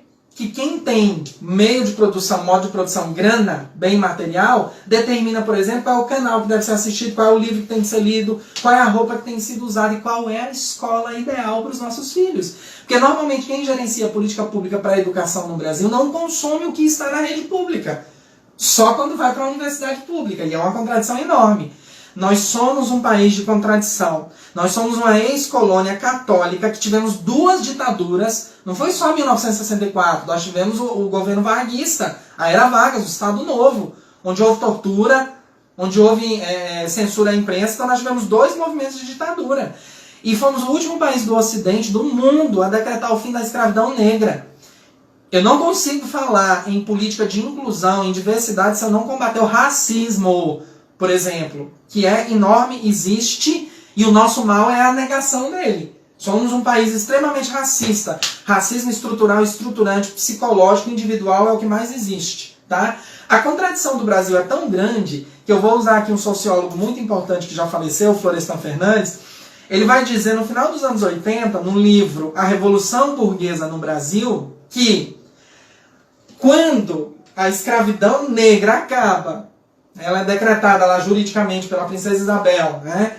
quem tem meio de produção, modo de produção, grana, bem material, determina, por exemplo, qual é o canal que deve ser assistido, qual é o livro que tem que ser lido, qual é a roupa que tem sido usada e qual é a escola ideal para os nossos filhos. Porque normalmente quem gerencia a política pública para a educação no Brasil não consome o que está na rede pública. Só quando vai para a universidade pública. E é uma contradição enorme. Nós somos um país de contradição. Nós somos uma ex-colônia católica que tivemos 2 ditaduras. Não foi só 1964. Nós tivemos o governo varguista, a Era Vargas, o Estado Novo, onde houve tortura, onde houve censura à imprensa. Então nós tivemos 2 movimentos de ditadura. E fomos o último país do Ocidente, do mundo, a decretar o fim da escravidão negra. Eu não consigo falar em política de inclusão, em diversidade, se eu não combater o racismo, por exemplo, que é enorme, existe, e o nosso mal é a negação dele. Somos um país extremamente racista. Racismo estrutural, estruturante, psicológico, individual é o que mais existe. Tá? A contradição do Brasil é tão grande que eu vou usar aqui um sociólogo muito importante que já faleceu, Florestan Fernandes. Ele vai dizer no final dos anos 80, no livro A Revolução Burguesa no Brasil, que quando a escravidão negra acaba, ela é decretada lá juridicamente pela princesa Isabel, né?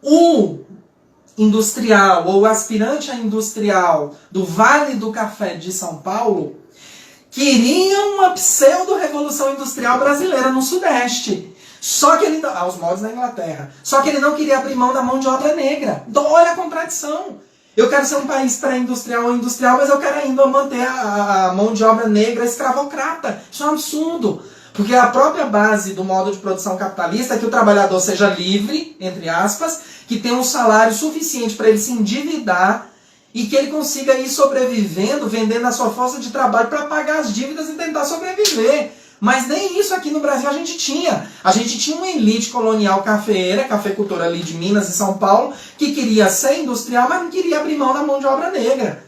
O industrial ou aspirante a industrial do Vale do Café de São Paulo queria uma pseudo-revolução industrial brasileira no Sudeste. Só que ele, aos moldes da Inglaterra. Só que ele não queria abrir mão da mão de obra negra. Então, olha a contradição. Eu quero ser um país pré-industrial ou industrial, mas eu quero ainda manter a mão de obra negra escravocrata. Isso é um absurdo. Porque a própria base do modo de produção capitalista é que o trabalhador seja livre, entre aspas, que tenha um salário suficiente para ele se endividar e que ele consiga ir sobrevivendo, vendendo a sua força de trabalho para pagar as dívidas e tentar sobreviver. Mas nem isso aqui no Brasil a gente tinha. A gente tinha uma elite colonial cafeeira, cafeicultora ali de Minas e São Paulo, que queria ser industrial, mas não queria abrir mão da mão de obra negra.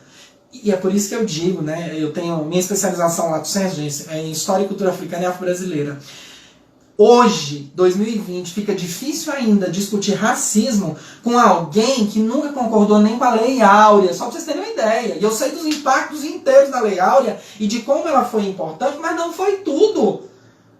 E é por isso que eu digo, né? Eu tenho minha especialização lato sensu, gente, em História e Cultura Africana e Afro-Brasileira. Hoje, 2020, fica difícil ainda discutir racismo com alguém que nunca concordou nem com a Lei Áurea, só para vocês terem uma ideia. E eu sei dos impactos inteiros da Lei Áurea e de como ela foi importante, mas não foi tudo.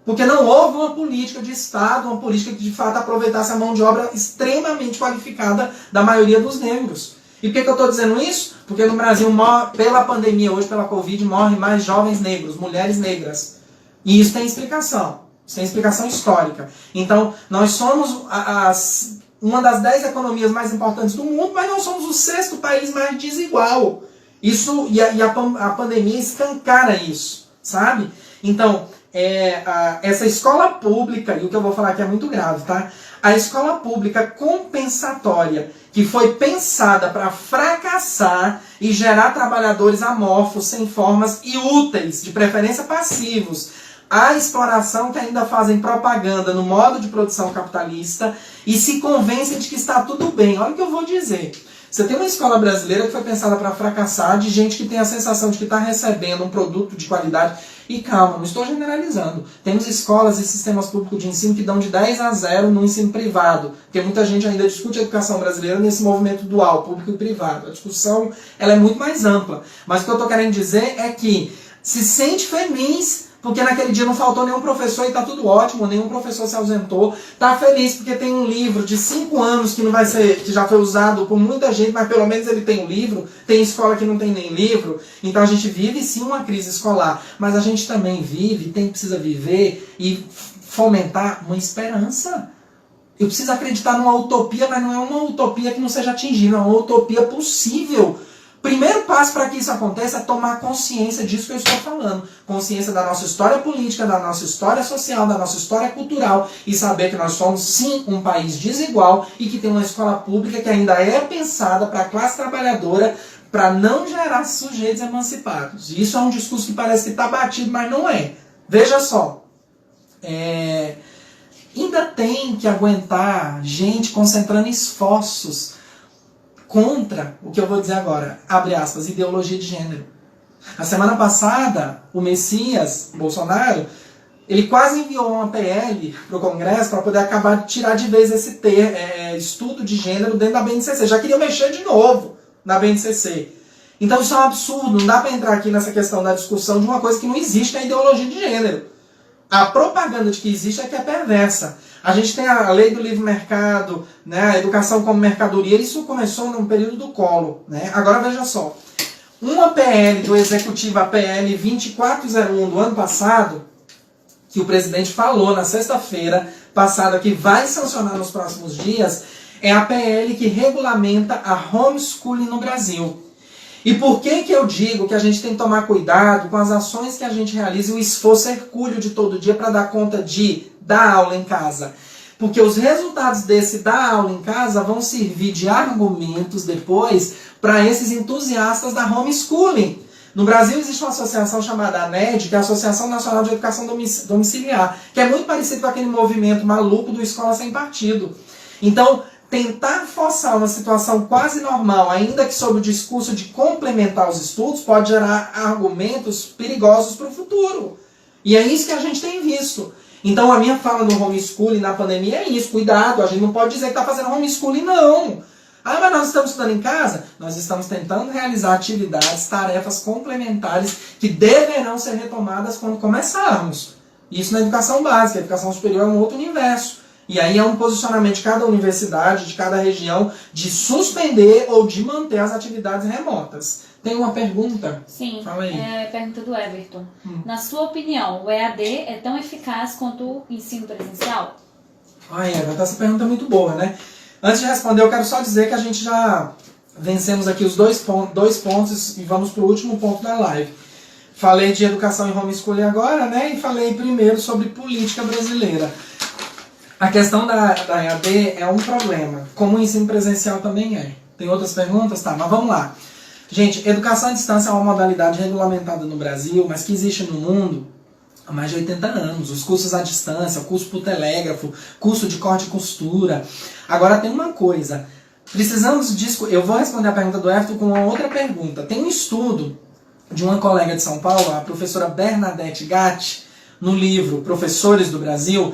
Porque não houve uma política de Estado, uma política que de fato aproveitasse a mão de obra extremamente qualificada da maioria dos negros. E por que eu estou dizendo isso? Porque no Brasil, pela pandemia, hoje pela Covid, morrem mais jovens negros, mulheres negras. E isso tem explicação. Isso tem explicação histórica. Então, nós somos uma das 10 economias mais importantes do mundo, mas não somos o 6º país mais desigual. Isso, a pandemia escancara isso, sabe? Então, essa escola pública, e o que eu vou falar aqui é muito grave, tá? A escola pública compensatória, que foi pensada para fracassar e gerar trabalhadores amorfos, sem formas e úteis, de preferência passivos, a exploração que ainda fazem propaganda no modo de produção capitalista e se convencem de que está tudo bem. Olha o que eu vou dizer. Você tem uma escola brasileira que foi pensada para fracassar, de gente que tem a sensação de que está recebendo um produto de qualidade. E calma, não estou generalizando. Temos escolas e sistemas públicos de ensino que dão de 10-0 no ensino privado. Porque muita gente ainda discute a educação brasileira nesse movimento dual, público e privado. A discussão ela é muito mais ampla. Mas o que eu estou querendo dizer é que se sente feliz porque naquele dia não faltou nenhum professor e está tudo ótimo, nenhum professor se ausentou. Está feliz porque tem um livro de 5 anos que não vai ser, que já foi usado por muita gente, mas pelo menos ele tem um livro. Tem escola que não tem nem livro. Então a gente vive sim uma crise escolar, mas a gente também precisa viver e fomentar uma esperança. Eu preciso acreditar numa utopia, mas não é uma utopia que não seja atingível, é uma utopia possível. Primeiro passo para que isso aconteça é tomar consciência disso que eu estou falando. Consciência da nossa história política, da nossa história social, da nossa história cultural e saber que nós somos sim um país desigual e que tem uma escola pública que ainda é pensada para a classe trabalhadora para não gerar sujeitos emancipados. E isso é um discurso que parece que está batido, mas não é. Veja só. Ainda tem que aguentar gente concentrando esforços contra o que eu vou dizer agora, abre aspas, ideologia de gênero. Na semana passada, o Messias, Bolsonaro, ele quase enviou uma PL para o Congresso para poder acabar de tirar de vez esse estudo de gênero dentro da BNCC. Já queria mexer de novo na BNCC. Então isso é um absurdo, não dá para entrar aqui nessa questão da discussão de uma coisa que não existe, que é a ideologia de gênero. A propaganda de que existe é que é perversa. A gente tem a lei do livre mercado, né, a educação como mercadoria, isso começou no período do Collor. Né? Agora veja só, uma PL do Executivo, a PL 2401 do ano passado, que o presidente falou na sexta-feira passada que vai sancionar nos próximos dias, é a PL que regulamenta a homeschooling no Brasil. E por que eu digo que a gente tem que tomar cuidado com as ações que a gente realiza e o esforço hercúleo de todo dia para dar conta de dar aula em casa? Porque os resultados desse dar aula em casa vão servir de argumentos depois para esses entusiastas da homeschooling. No Brasil existe uma associação chamada ANED, que é a Associação Nacional de Educação Domiciliar, que é muito parecido com aquele movimento maluco do Escola Sem Partido. Então, tentar forçar uma situação quase normal, ainda que sob o discurso de complementar os estudos, pode gerar argumentos perigosos para o futuro. E é isso que a gente tem visto. Então a minha fala do homeschooling na pandemia é isso, cuidado, a gente não pode dizer que está fazendo homeschooling não. Ah, mas nós estamos estudando em casa? Nós estamos tentando realizar atividades, tarefas complementares que deverão ser retomadas quando começarmos. Isso na educação básica, a educação superior é um outro universo. E aí é um posicionamento de cada universidade, de cada região, de suspender ou de manter as atividades remotas. Tem uma pergunta? Sim, fala aí. É a pergunta do Everton. Na sua opinião, o EAD é tão eficaz quanto o ensino presencial? Ah, Everton, essa pergunta é muito boa, né? Antes de responder, eu quero só dizer que a gente já vencemos aqui os dois pontos e vamos para o último ponto da live. Falei de educação em homeschooling agora, né? E falei primeiro sobre política brasileira. A questão da EAD é um problema, como o ensino presencial também é. Tem outras perguntas? Tá, mas vamos lá. Gente, educação à distância é uma modalidade regulamentada no Brasil, mas que existe no mundo há mais de 80 anos. Os cursos à distância, curso por telégrafo, curso de corte e costura. Agora tem uma coisa, precisamos disso. Eu vou responder a pergunta do Everton com uma outra pergunta. Tem um estudo de uma colega de São Paulo, a professora Bernadette Gatti, no livro Professores do Brasil,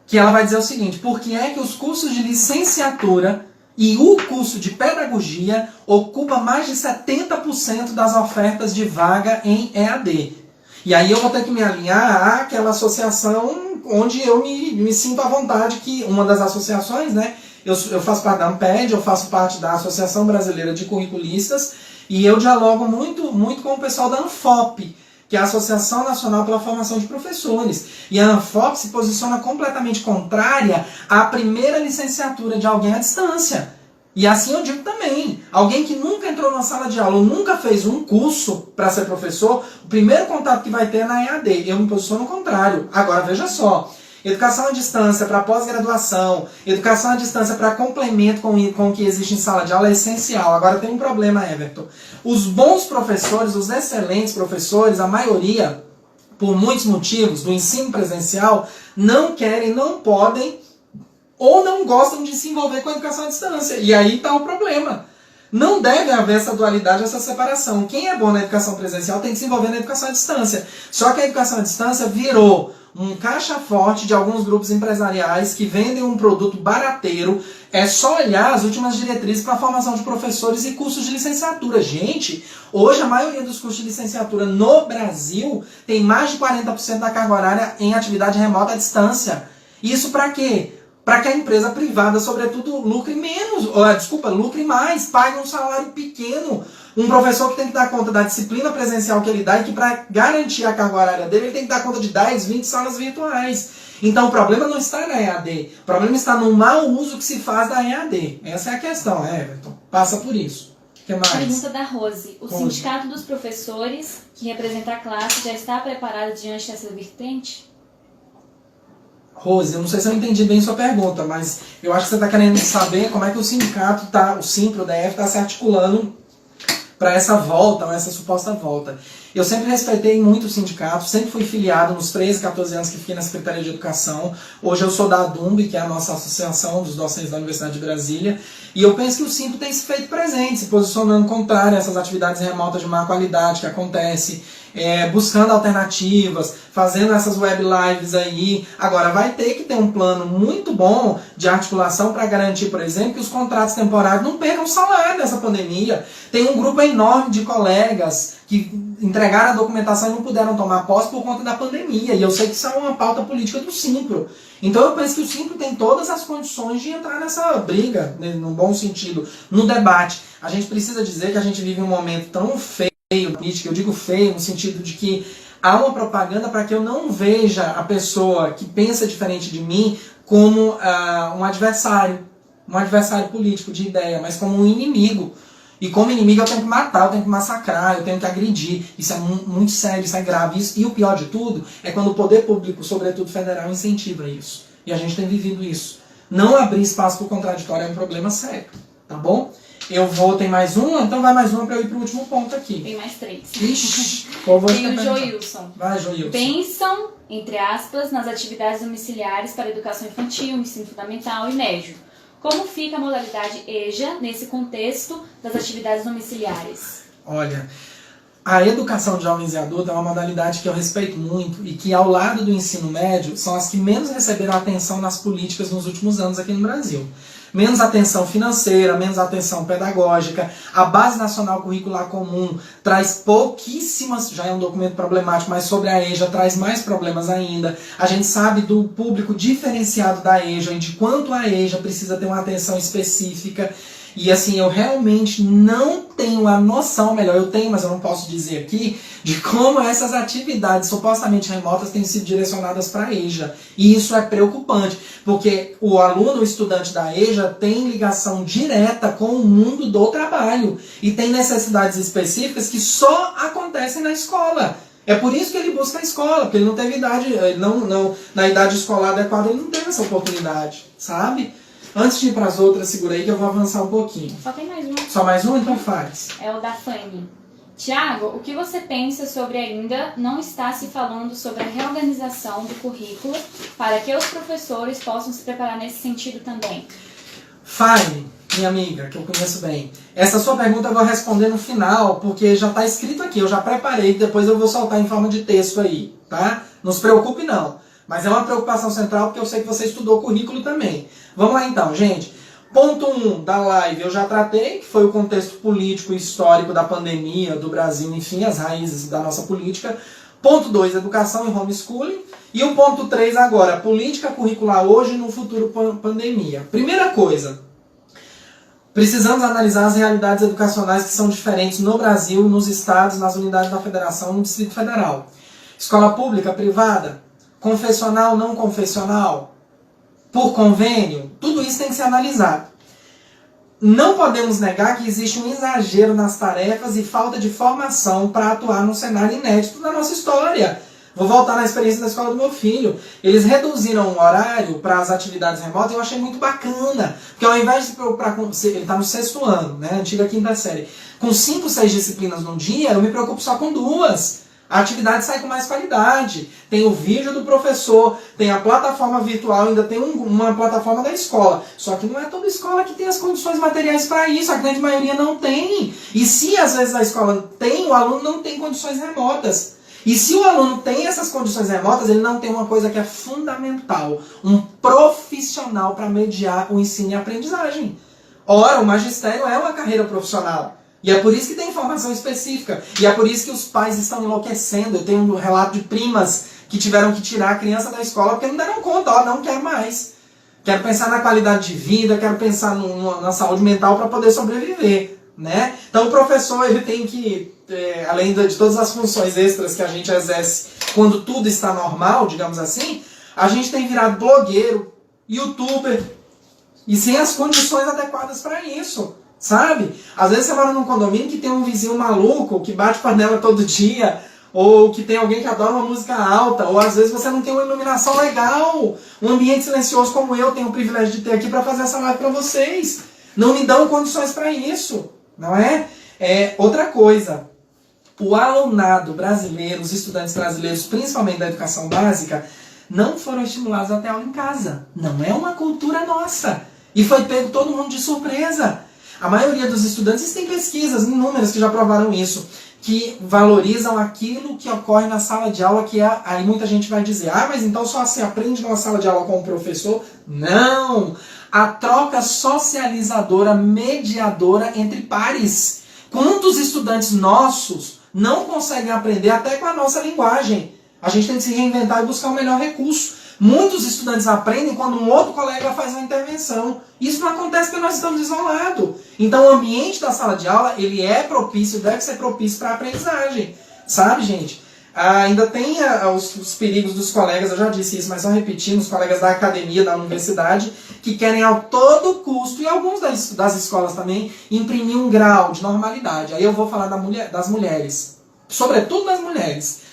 que ela vai dizer o seguinte: por que é que os cursos de licenciatura e o curso de pedagogia ocupa mais de 70% das ofertas de vaga em EAD? E aí eu vou ter que me alinhar àquela associação onde eu me sinto à vontade, que uma das associações, né? Eu faço parte da AMPED, eu faço parte da Associação Brasileira de Curriculistas, e eu dialogo muito com o pessoal da ANFOP, que é a Associação Nacional pela Formação de Professores. E a ANFOP se posiciona completamente contrária à primeira licenciatura de alguém à distância. E assim eu digo também, alguém que nunca entrou numa sala de aula ou nunca fez um curso para ser professor, o primeiro contato que vai ter é na EAD. Eu me posiciono ao contrário. Agora veja só, educação à distância para pós-graduação, educação à distância para complemento com o que existe em sala de aula é essencial. Agora tem um problema, Everton. Os bons professores, os excelentes professores, a maioria, por muitos motivos, do ensino presencial, não querem, não podem ou não gostam de se envolver com a educação à distância. E aí está o problema. Não deve haver essa dualidade, essa separação. Quem é bom na educação presencial tem que se envolver na educação à distância. Só que a educação à distância virou um caixa forte de alguns grupos empresariais que vendem um produto barateiro. É só olhar as últimas diretrizes para a formação de professores e cursos de licenciatura. Gente, hoje a maioria dos cursos de licenciatura no Brasil tem mais de 40% da carga horária em atividade remota à distância. Isso para quê? Para que a empresa privada, sobretudo, lucre menos, lucre mais, pague um salário pequeno. Um professor que tem que dar conta da disciplina presencial que ele dá e que para garantir a carga horária dele, ele tem que dar conta de 10, 20 salas virtuais. Então o problema não está na EAD, o problema está no mau uso que se faz da EAD. Essa é a questão, Everton. Passa por isso. O que mais? Pergunta da Rose. O Sindicato dos Professores, que representa a classe, já está preparado diante dessa vertente? Rose, eu não sei se eu entendi bem sua pergunta, mas eu acho que você está querendo saber como é que o sindicato, o Simpro, o DF, está se articulando para essa volta, ou essa suposta volta. Eu sempre respeitei muito o sindicato, sempre fui filiado nos 13, 14 anos que fiquei na Secretaria de Educação. Hoje eu sou da ADUMB, que é a nossa associação dos docentes da Universidade de Brasília, e eu penso que o Simpro tem se feito presente, se posicionando contrário a essas atividades remotas de má qualidade que acontecem, buscando alternativas, fazendo essas web lives aí. Agora, vai ter que ter um plano muito bom de articulação para garantir, por exemplo, que os contratos temporários não percam salário nessa pandemia. Tem um grupo enorme de colegas que entregaram a documentação e não puderam tomar posse por conta da pandemia. E eu sei que isso é uma pauta política do Simpro. Então eu penso que o Simpro tem todas as condições de entrar nessa briga, né, no bom sentido, no debate. A gente precisa dizer que a gente vive um momento tão feio, política, eu digo feio no sentido de que há uma propaganda para que eu não veja a pessoa que pensa diferente de mim como um adversário político de ideia, mas como um inimigo. E como inimigo eu tenho que matar, eu tenho que massacrar, eu tenho que agredir. Isso é muito sério, isso é grave. E o pior de tudo é quando o poder público, sobretudo federal, incentiva isso. E a gente tem vivido isso. Não abrir espaço para o contraditório é um problema sério, tá bom? Tem mais uma? Então vai mais uma para eu ir para o último ponto aqui. Tem mais 3. Ixi, tem o Joilson. Vai, Joilson. Pensam, entre aspas, nas atividades domiciliares para educação infantil, ensino fundamental e médio. Como fica a modalidade EJA nesse contexto das atividades domiciliares? Olha, A educação de jovens e adultos é uma modalidade que eu respeito muito e que, ao lado do ensino médio, são as que menos receberam atenção nas políticas nos últimos anos aqui no Brasil. Menos atenção financeira, menos atenção pedagógica. A Base Nacional Curricular Comum traz pouquíssimas, já é um documento problemático, mas sobre a EJA traz mais problemas ainda. A gente sabe do público diferenciado da EJA e de quanto a EJA precisa ter uma atenção específica. E assim, eu realmente não tenho a noção, melhor eu tenho, mas eu não posso dizer aqui, de como essas atividades supostamente remotas têm sido direcionadas para a EJA. E isso é preocupante, porque o aluno, o estudante da EJA tem ligação direta com o mundo do trabalho e tem necessidades específicas que só acontecem na escola. É por isso que ele busca a escola, porque ele não teve idade, na idade escolar adequada ele não teve essa oportunidade, sabe? Antes de ir para as outras, segura aí que eu vou avançar um pouquinho. Só tem mais um. Só mais um? Então faz. É o da Fanny. Tiago, o que você pensa sobre ainda não estar se falando sobre a reorganização do currículo para que os professores possam se preparar nesse sentido também? Fanny, minha amiga, que eu conheço bem. Essa sua pergunta eu vou responder no final, porque já está escrito aqui, eu já preparei, depois eu vou soltar em forma de texto aí, tá? Não se preocupe não. Mas é uma preocupação central porque eu sei que você estudou o currículo também. Vamos lá então, gente. Ponto 1 da live eu já tratei, que foi o contexto político e histórico da pandemia, do Brasil, enfim, as raízes da nossa política. Ponto 2, educação e homeschooling. E o ponto 3 agora, política curricular hoje e no futuro pandemia. Primeira coisa, precisamos analisar as realidades educacionais que são diferentes no Brasil, nos estados, nas unidades da federação, no Distrito Federal. Escola pública, privada, confessional, não confessional, por convênio, tudo isso tem que ser analisado. Não podemos negar que existe um exagero nas tarefas e falta de formação para atuar num cenário inédito da nossa história. Vou voltar na experiência da escola do meu filho. Eles reduziram o horário para as atividades remotas e eu achei muito bacana. Porque ao invés de se preocupar com... Ele está no 6º ano, né? Antiga 5ª série. Com 5, 6 disciplinas no dia, eu me preocupo só com 2. A atividade sai com mais qualidade. Tem o vídeo do professor, tem a plataforma virtual, ainda tem uma plataforma da escola. Só que não é toda escola que tem as condições materiais para isso, a grande maioria não tem. E se às vezes a escola tem, o aluno não tem condições remotas. E se o aluno tem essas condições remotas, ele não tem uma coisa que é fundamental, um profissional para mediar o ensino e a aprendizagem. Ora, o magistério é uma carreira profissional. E é por isso que tem informação específica. E é por isso que os pais estão enlouquecendo. Eu tenho um relato de primas que tiveram que tirar a criança da escola porque não deram conta. Ó, não quero mais. Quero pensar na qualidade de vida, quero pensar na saúde mental para poder sobreviver. Né? Então o professor ele tem que, além de todas as funções extras que a gente exerce quando tudo está normal, digamos assim, a gente tem virado blogueiro, youtuber, e sem as condições adequadas para isso. Sabe? Às vezes você mora num condomínio que tem um vizinho maluco que bate panela todo dia, ou que tem alguém que adora uma música alta, ou às vezes você não tem uma iluminação legal, um ambiente silencioso como eu tenho o privilégio de ter aqui para fazer essa live para vocês. Não me dão condições para isso, não é? Outra coisa, o alunado brasileiro, os estudantes brasileiros, principalmente da educação básica, não foram estimulados a ter aula em casa. Não é uma cultura nossa. E foi pego todo mundo de surpresa. A maioria dos estudantes, tem pesquisas inúmeras que já provaram isso, que valorizam aquilo que ocorre na sala de aula, que aí muita gente vai dizer, mas então só se aprende numa sala de aula com o professor? Não! A troca socializadora, mediadora entre pares. Quantos estudantes nossos não conseguem aprender até com a nossa linguagem? A gente tem que se reinventar e buscar o melhor recurso. Muitos estudantes aprendem quando um outro colega faz uma intervenção. Isso não acontece porque nós estamos isolados. Então o ambiente da sala de aula, ele é propício, deve ser propício para a aprendizagem. Sabe, gente? Ainda tem os perigos dos colegas, eu já disse isso, mas só repetindo, os colegas da academia, da universidade, que querem a todo custo, e alguns das escolas também, imprimir um grau de normalidade. Aí eu vou falar das mulheres, sobretudo das mulheres.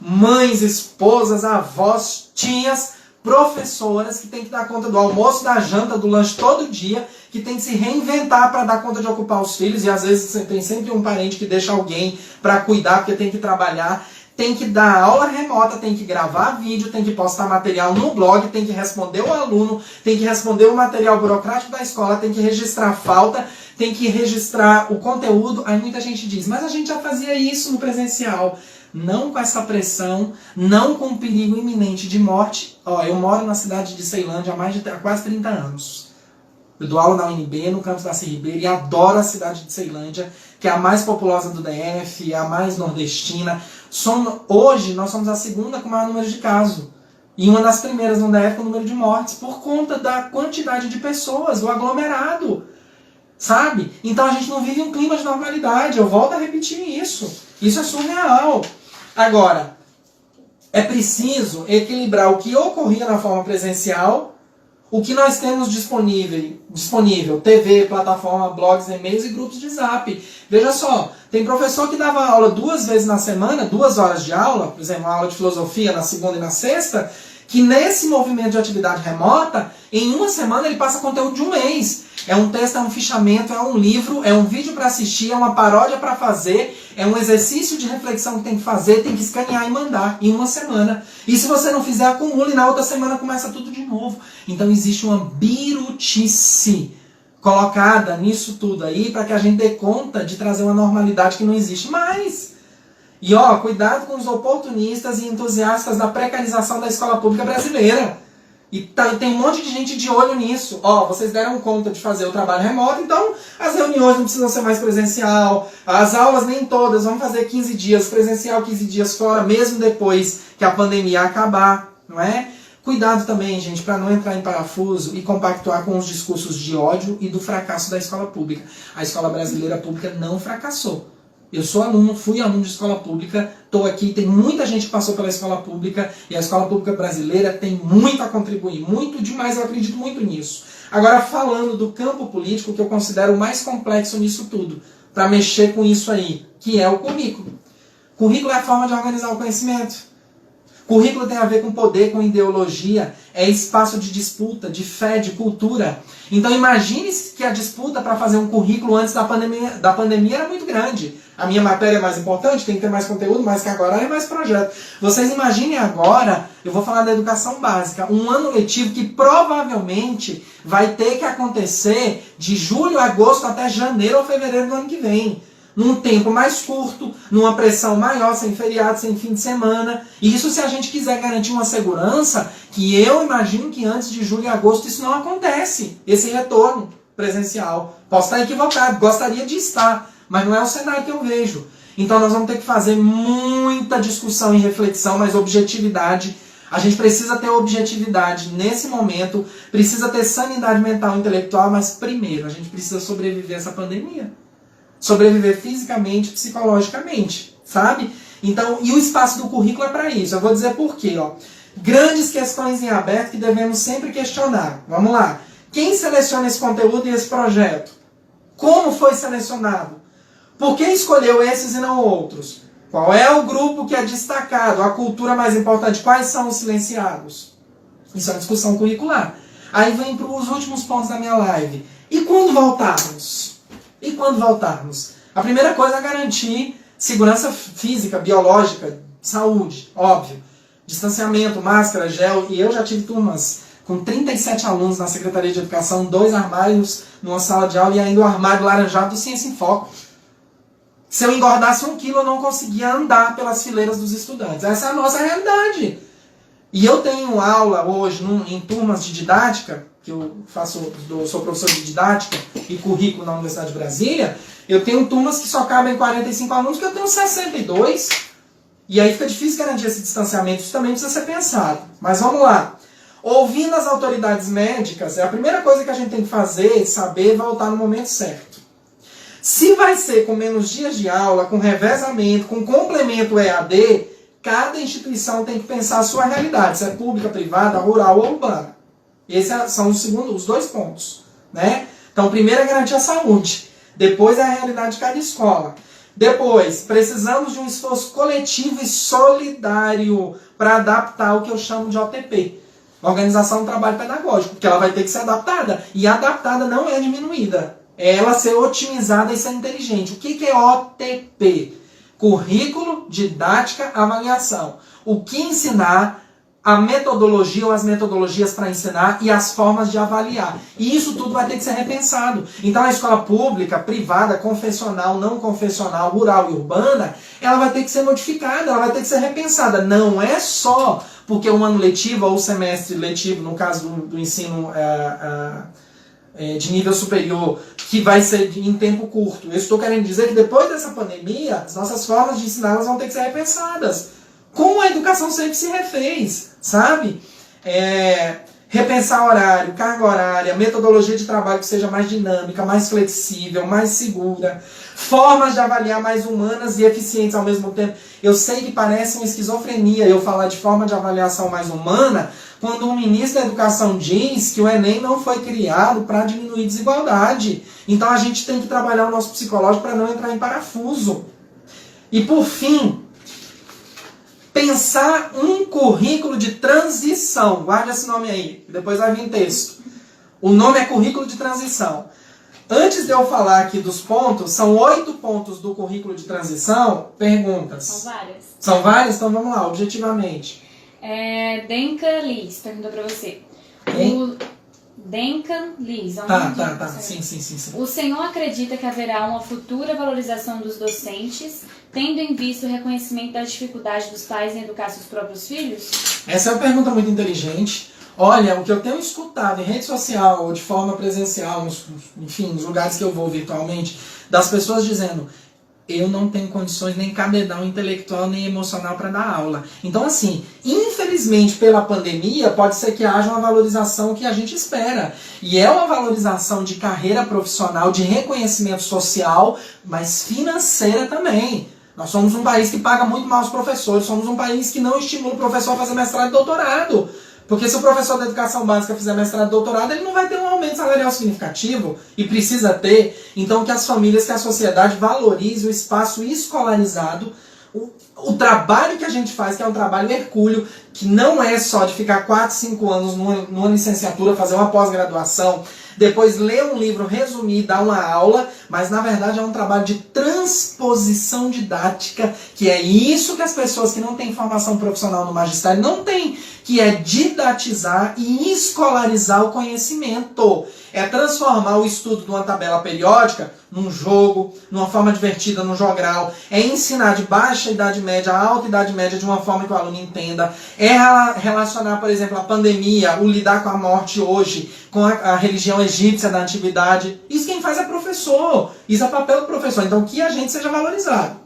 Mães, esposas, avós, tias, professoras que tem que dar conta do almoço, da janta, do lanche todo dia, que tem que se reinventar para dar conta de ocupar os filhos, e às vezes tem sempre um parente que deixa alguém para cuidar porque tem que trabalhar. tem que dar aula remota, tem que gravar vídeo, tem que postar material no blog, tem que responder o aluno, tem que responder o material burocrático da escola, tem que registrar a falta, tem que registrar o conteúdo. Aí muita gente diz, mas a gente já fazia isso no presencial. Não com essa pressão, não com o perigo iminente de morte. Ó, eu moro na cidade de Ceilândia há quase 30 anos. Eu dou aula na UNB, no campus da Ribeira, e adoro a cidade de Ceilândia, que é a mais populosa do DF, a mais nordestina. Hoje, nós somos a segunda com o maior número de casos. E uma das primeiras no DF com o número de mortes, por conta da quantidade de pessoas, do aglomerado. Sabe? Então a gente não vive um clima de normalidade. Eu volto a repetir isso. Isso é surreal. Agora, é preciso equilibrar o que ocorria na forma presencial, o que nós temos disponível, TV, plataforma, blogs, e-mails e grupos de zap. Veja só, tem professor que dava aula 2 vezes na semana, 2 horas de aula, por exemplo, uma aula de filosofia na segunda e na sexta, que nesse movimento de atividade remota, em uma semana ele passa conteúdo de um mês. É um texto, é um fichamento, é um livro, é um vídeo para assistir, é uma paródia para fazer, é um exercício de reflexão que tem que fazer, tem que escanear e mandar em uma semana. E se você não fizer, acumula e na outra semana começa tudo de novo. Então existe uma birutice colocada nisso tudo aí para que a gente dê conta de trazer uma normalidade que não existe mais. E ó, cuidado com os oportunistas e entusiastas da precarização da escola pública brasileira. E tem um monte de gente de olho nisso. Ó, vocês deram conta de fazer o trabalho remoto, então as reuniões não precisam ser mais presencial, as aulas nem todas, vamos fazer 15 dias presencial, 15 dias fora, mesmo depois que a pandemia acabar, não é? Cuidado também, gente, para não entrar em parafuso e compactuar com os discursos de ódio e do fracasso da escola pública. A escola brasileira pública não fracassou. Eu sou aluno, fui aluno de escola pública, estou aqui, tem muita gente que passou pela escola pública e a escola pública brasileira tem muito a contribuir, muito demais, eu acredito muito nisso. Agora, falando do campo político, que eu considero o mais complexo nisso tudo, para mexer com isso aí, que é o currículo. Currículo é a forma de organizar o conhecimento. Currículo tem a ver com poder, com ideologia, é espaço de disputa, de fé, de cultura. Então imagine que a disputa para fazer um currículo antes da pandemia era muito grande. A minha matéria é mais importante, tem que ter mais conteúdo, mais carga horária e mais projeto. Vocês imaginem agora, eu vou falar da educação básica, um ano letivo que provavelmente vai ter que acontecer de julho, agosto até janeiro ou fevereiro do ano que vem. Num tempo mais curto, numa pressão maior, sem feriado, sem fim de semana. E isso se a gente quiser garantir uma segurança, que eu imagino que antes de julho e agosto isso não acontece, esse retorno presencial. Posso estar equivocado, gostaria de estar, mas não é o cenário que eu vejo. Então nós vamos ter que fazer muita discussão e reflexão, mas objetividade. A gente precisa ter objetividade nesse momento, precisa ter sanidade mental e intelectual, mas primeiro a gente precisa sobreviver a essa pandemia. Sobreviver fisicamente, psicologicamente, sabe? Então, e o espaço do currículo é para isso. Eu vou dizer por quê, ó. Grandes questões em aberto que devemos sempre questionar. Vamos lá. Quem seleciona esse conteúdo e esse projeto? Como foi selecionado? Por que escolheu esses e não outros? Qual é o grupo que é destacado? A cultura mais importante? Quais são os silenciados? Isso é uma discussão curricular. Aí vem para os últimos pontos da minha live. E quando voltarmos? E quando voltarmos? A primeira coisa é garantir segurança física, biológica, saúde, óbvio. Distanciamento, máscara, gel. E eu já tive turmas com 37 alunos na Secretaria de Educação, 2 armários numa sala de aula e ainda o armário laranjado do Ciência em Foco. Se eu engordasse 1 quilo, eu não conseguia andar pelas fileiras dos estudantes. Essa é a nossa realidade. E eu tenho aula hoje em turmas de didática, que eu sou professor de didática e currículo na Universidade de Brasília, eu tenho turmas que só cabem 45 alunos, que eu tenho 62. E aí fica difícil garantir esse distanciamento, isso também precisa ser pensado. Mas vamos lá. Ouvindo as autoridades médicas, é a primeira coisa que a gente tem que fazer, saber voltar no momento certo. Se vai ser com menos dias de aula, com revezamento, com complemento EAD, cada instituição tem que pensar a sua realidade, se é pública, privada, rural ou urbana. Esses são os 2 pontos, né? Então, primeiro é garantir a saúde. Depois é a realidade de cada escola. Depois, precisamos de um esforço coletivo e solidário para adaptar o que eu chamo de OTP. Organização do Trabalho Pedagógico, porque ela vai ter que ser adaptada. E adaptada não é diminuída. É ela ser otimizada e ser inteligente. O que é OTP? Currículo, didática, avaliação. O que ensinar, a metodologia ou as metodologias para ensinar e as formas de avaliar. E isso tudo vai ter que ser repensado. Então a escola pública, privada, confessional, não confessional, rural e urbana, ela vai ter que ser modificada, ela vai ter que ser repensada. Não é só porque o ano letivo ou o semestre letivo, no caso do ensino de nível superior, que vai ser em tempo curto. Eu estou querendo dizer que depois dessa pandemia, as nossas formas de ensinar elas vão ter que ser repensadas. Como a educação sempre se refez, sabe? Repensar horário, carga horária, metodologia de trabalho que seja mais dinâmica, mais flexível, mais segura, formas de avaliar mais humanas e eficientes ao mesmo tempo. Eu sei que parece uma esquizofrenia eu falar de forma de avaliação mais humana quando o ministro da Educação diz que o Enem não foi criado para diminuir desigualdade. Então a gente tem que trabalhar o nosso psicológico para não entrar em parafuso. E por fim, pensar um currículo de transição. Guarde esse nome aí, depois vai vir texto. O nome é currículo de transição. Antes de eu falar aqui dos pontos, são 8 pontos do currículo de transição. Perguntas. São várias. São várias? Então vamos lá, objetivamente. Denka Liz perguntou pra você. Denka Liz. Tá. Sim. O senhor acredita que haverá uma futura valorização dos docentes, tendo em vista o reconhecimento da dificuldade dos pais em educar seus próprios filhos? Essa é uma pergunta muito inteligente. Olha, o que eu tenho escutado em rede social ou de forma presencial, enfim, nos lugares que eu vou virtualmente, das pessoas dizendo: eu não tenho condições nem cabedal intelectual nem emocional para dar aula. Então, assim, infelizmente, pela pandemia, pode ser que haja uma valorização que a gente espera. E é uma valorização de carreira profissional, de reconhecimento social, mas financeira também. Nós somos um país que paga muito mal os professores, somos um país que não estimula o professor a fazer mestrado e doutorado. Porque se o professor da educação básica fizer mestrado e doutorado, ele não vai ter um aumento salarial significativo, e precisa ter. Então que as famílias, que a sociedade valorize o espaço escolarizado, o trabalho que a gente faz, que é um trabalho hercúleo, que não é só de ficar 4, 5 anos numa licenciatura, fazer uma pós-graduação, depois ler um livro, resumir, dar uma aula, mas na verdade é um trabalho de transposição didática, que é isso que as pessoas que não têm formação profissional no magistério não têm, que é didatizar e escolarizar o conhecimento. É transformar o estudo de uma tabela periódica num jogo, numa forma divertida, num jogral. É ensinar de baixa idade média a alta idade média de uma forma que o aluno entenda. É relacionar, por exemplo, a pandemia, o lidar com a morte hoje, com a religião egípcia da antiguidade. Isso quem faz é professor. Isso é papel do professor. Então que a gente seja valorizado.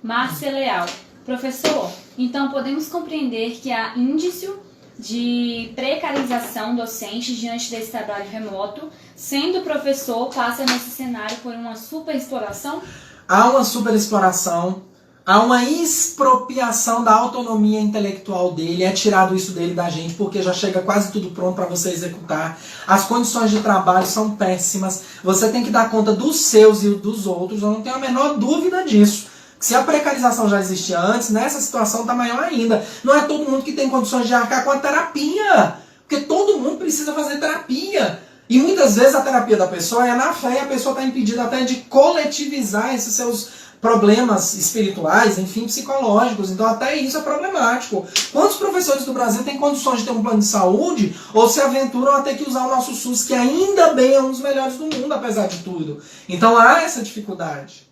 Márcia Leal. Professor, então podemos compreender que há indício de precarização docente diante desse trabalho remoto, sendo o professor passa nesse cenário por uma superexploração? Há uma superexploração, há uma expropriação da autonomia intelectual dele, é tirado isso dele da gente, porque já chega quase tudo pronto para você executar. As condições de trabalho são péssimas, você tem que dar conta dos seus e dos outros, eu não tenho a menor dúvida disso. Se a precarização já existia antes, nessa situação está maior ainda. Não é todo mundo que tem condições de arcar com a terapia. Porque todo mundo precisa fazer terapia. E muitas vezes a terapia da pessoa é na fé e a pessoa está impedida até de coletivizar esses seus problemas espirituais, enfim, psicológicos. Então até isso é problemático. Quantos professores do Brasil têm condições de ter um plano de saúde ou se aventuram a ter que usar o nosso SUS, que ainda bem é um dos melhores do mundo, apesar de tudo? Então há essa dificuldade.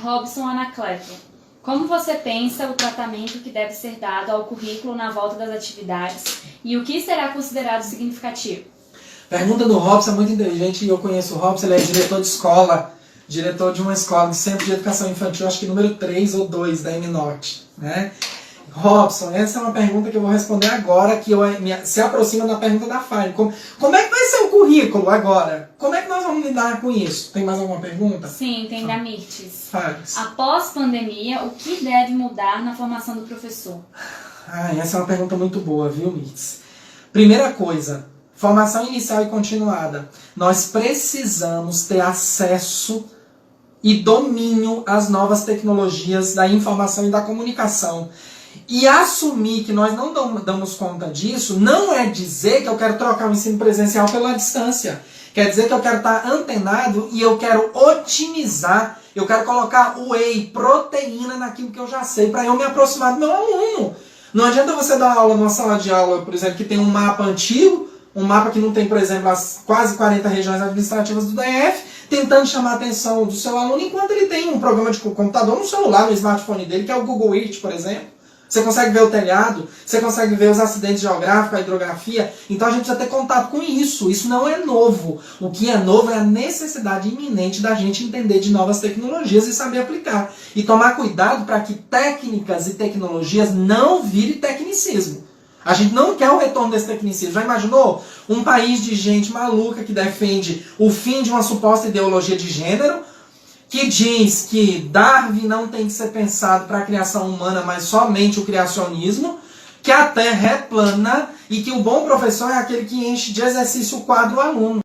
Robson Anacleto. Como você pensa o tratamento que deve ser dado ao currículo na volta das atividades e o que será considerado significativo? Pergunta do Robson é muito inteligente e eu conheço o Robson, ele é diretor de escola, diretor de uma escola de centro de educação infantil, acho que número 3 ou 2 da M-Norte, né? Robson, essa é uma pergunta que eu vou responder agora, que se aproxima da pergunta da Fire. Como é que vai ser o currículo agora? Como é que nós vamos lidar com isso? Tem mais alguma pergunta? Sim, tem da Mirtes. Faz. Após pandemia, o que deve mudar na formação do professor? Essa é uma pergunta muito boa, viu, Mirtes? Primeira coisa, formação inicial e continuada. Nós precisamos ter acesso e domínio às novas tecnologias da informação e da comunicação. E assumir que nós não damos conta disso não é dizer que eu quero trocar o ensino presencial pela distância. Quer dizer que eu quero estar antenado e eu quero otimizar, eu quero colocar whey, proteína naquilo que eu já sei, para eu me aproximar do meu aluno. Não adianta você dar aula numa sala de aula, por exemplo, que tem um mapa antigo, um mapa que não tem, por exemplo, as quase 40 regiões administrativas do DF, tentando chamar a atenção do seu aluno, enquanto ele tem um programa de computador no celular, no smartphone dele, que é o Google Earth, por exemplo. Você consegue ver o telhado, você consegue ver os acidentes geográficos, a hidrografia. Então a gente precisa ter contato com isso. Isso não é novo. O que é novo é a necessidade iminente da gente entender de novas tecnologias e saber aplicar. E tomar cuidado para que técnicas e tecnologias não virem tecnicismo. A gente não quer o retorno desse tecnicismo. Já imaginou um país de gente maluca que defende o fim de uma suposta ideologia de gênero, que diz que Darwin não tem que ser pensado para a criação humana, mas somente o criacionismo, que a Terra é plana e que o bom professor é aquele que enche de exercício o quadro do aluno.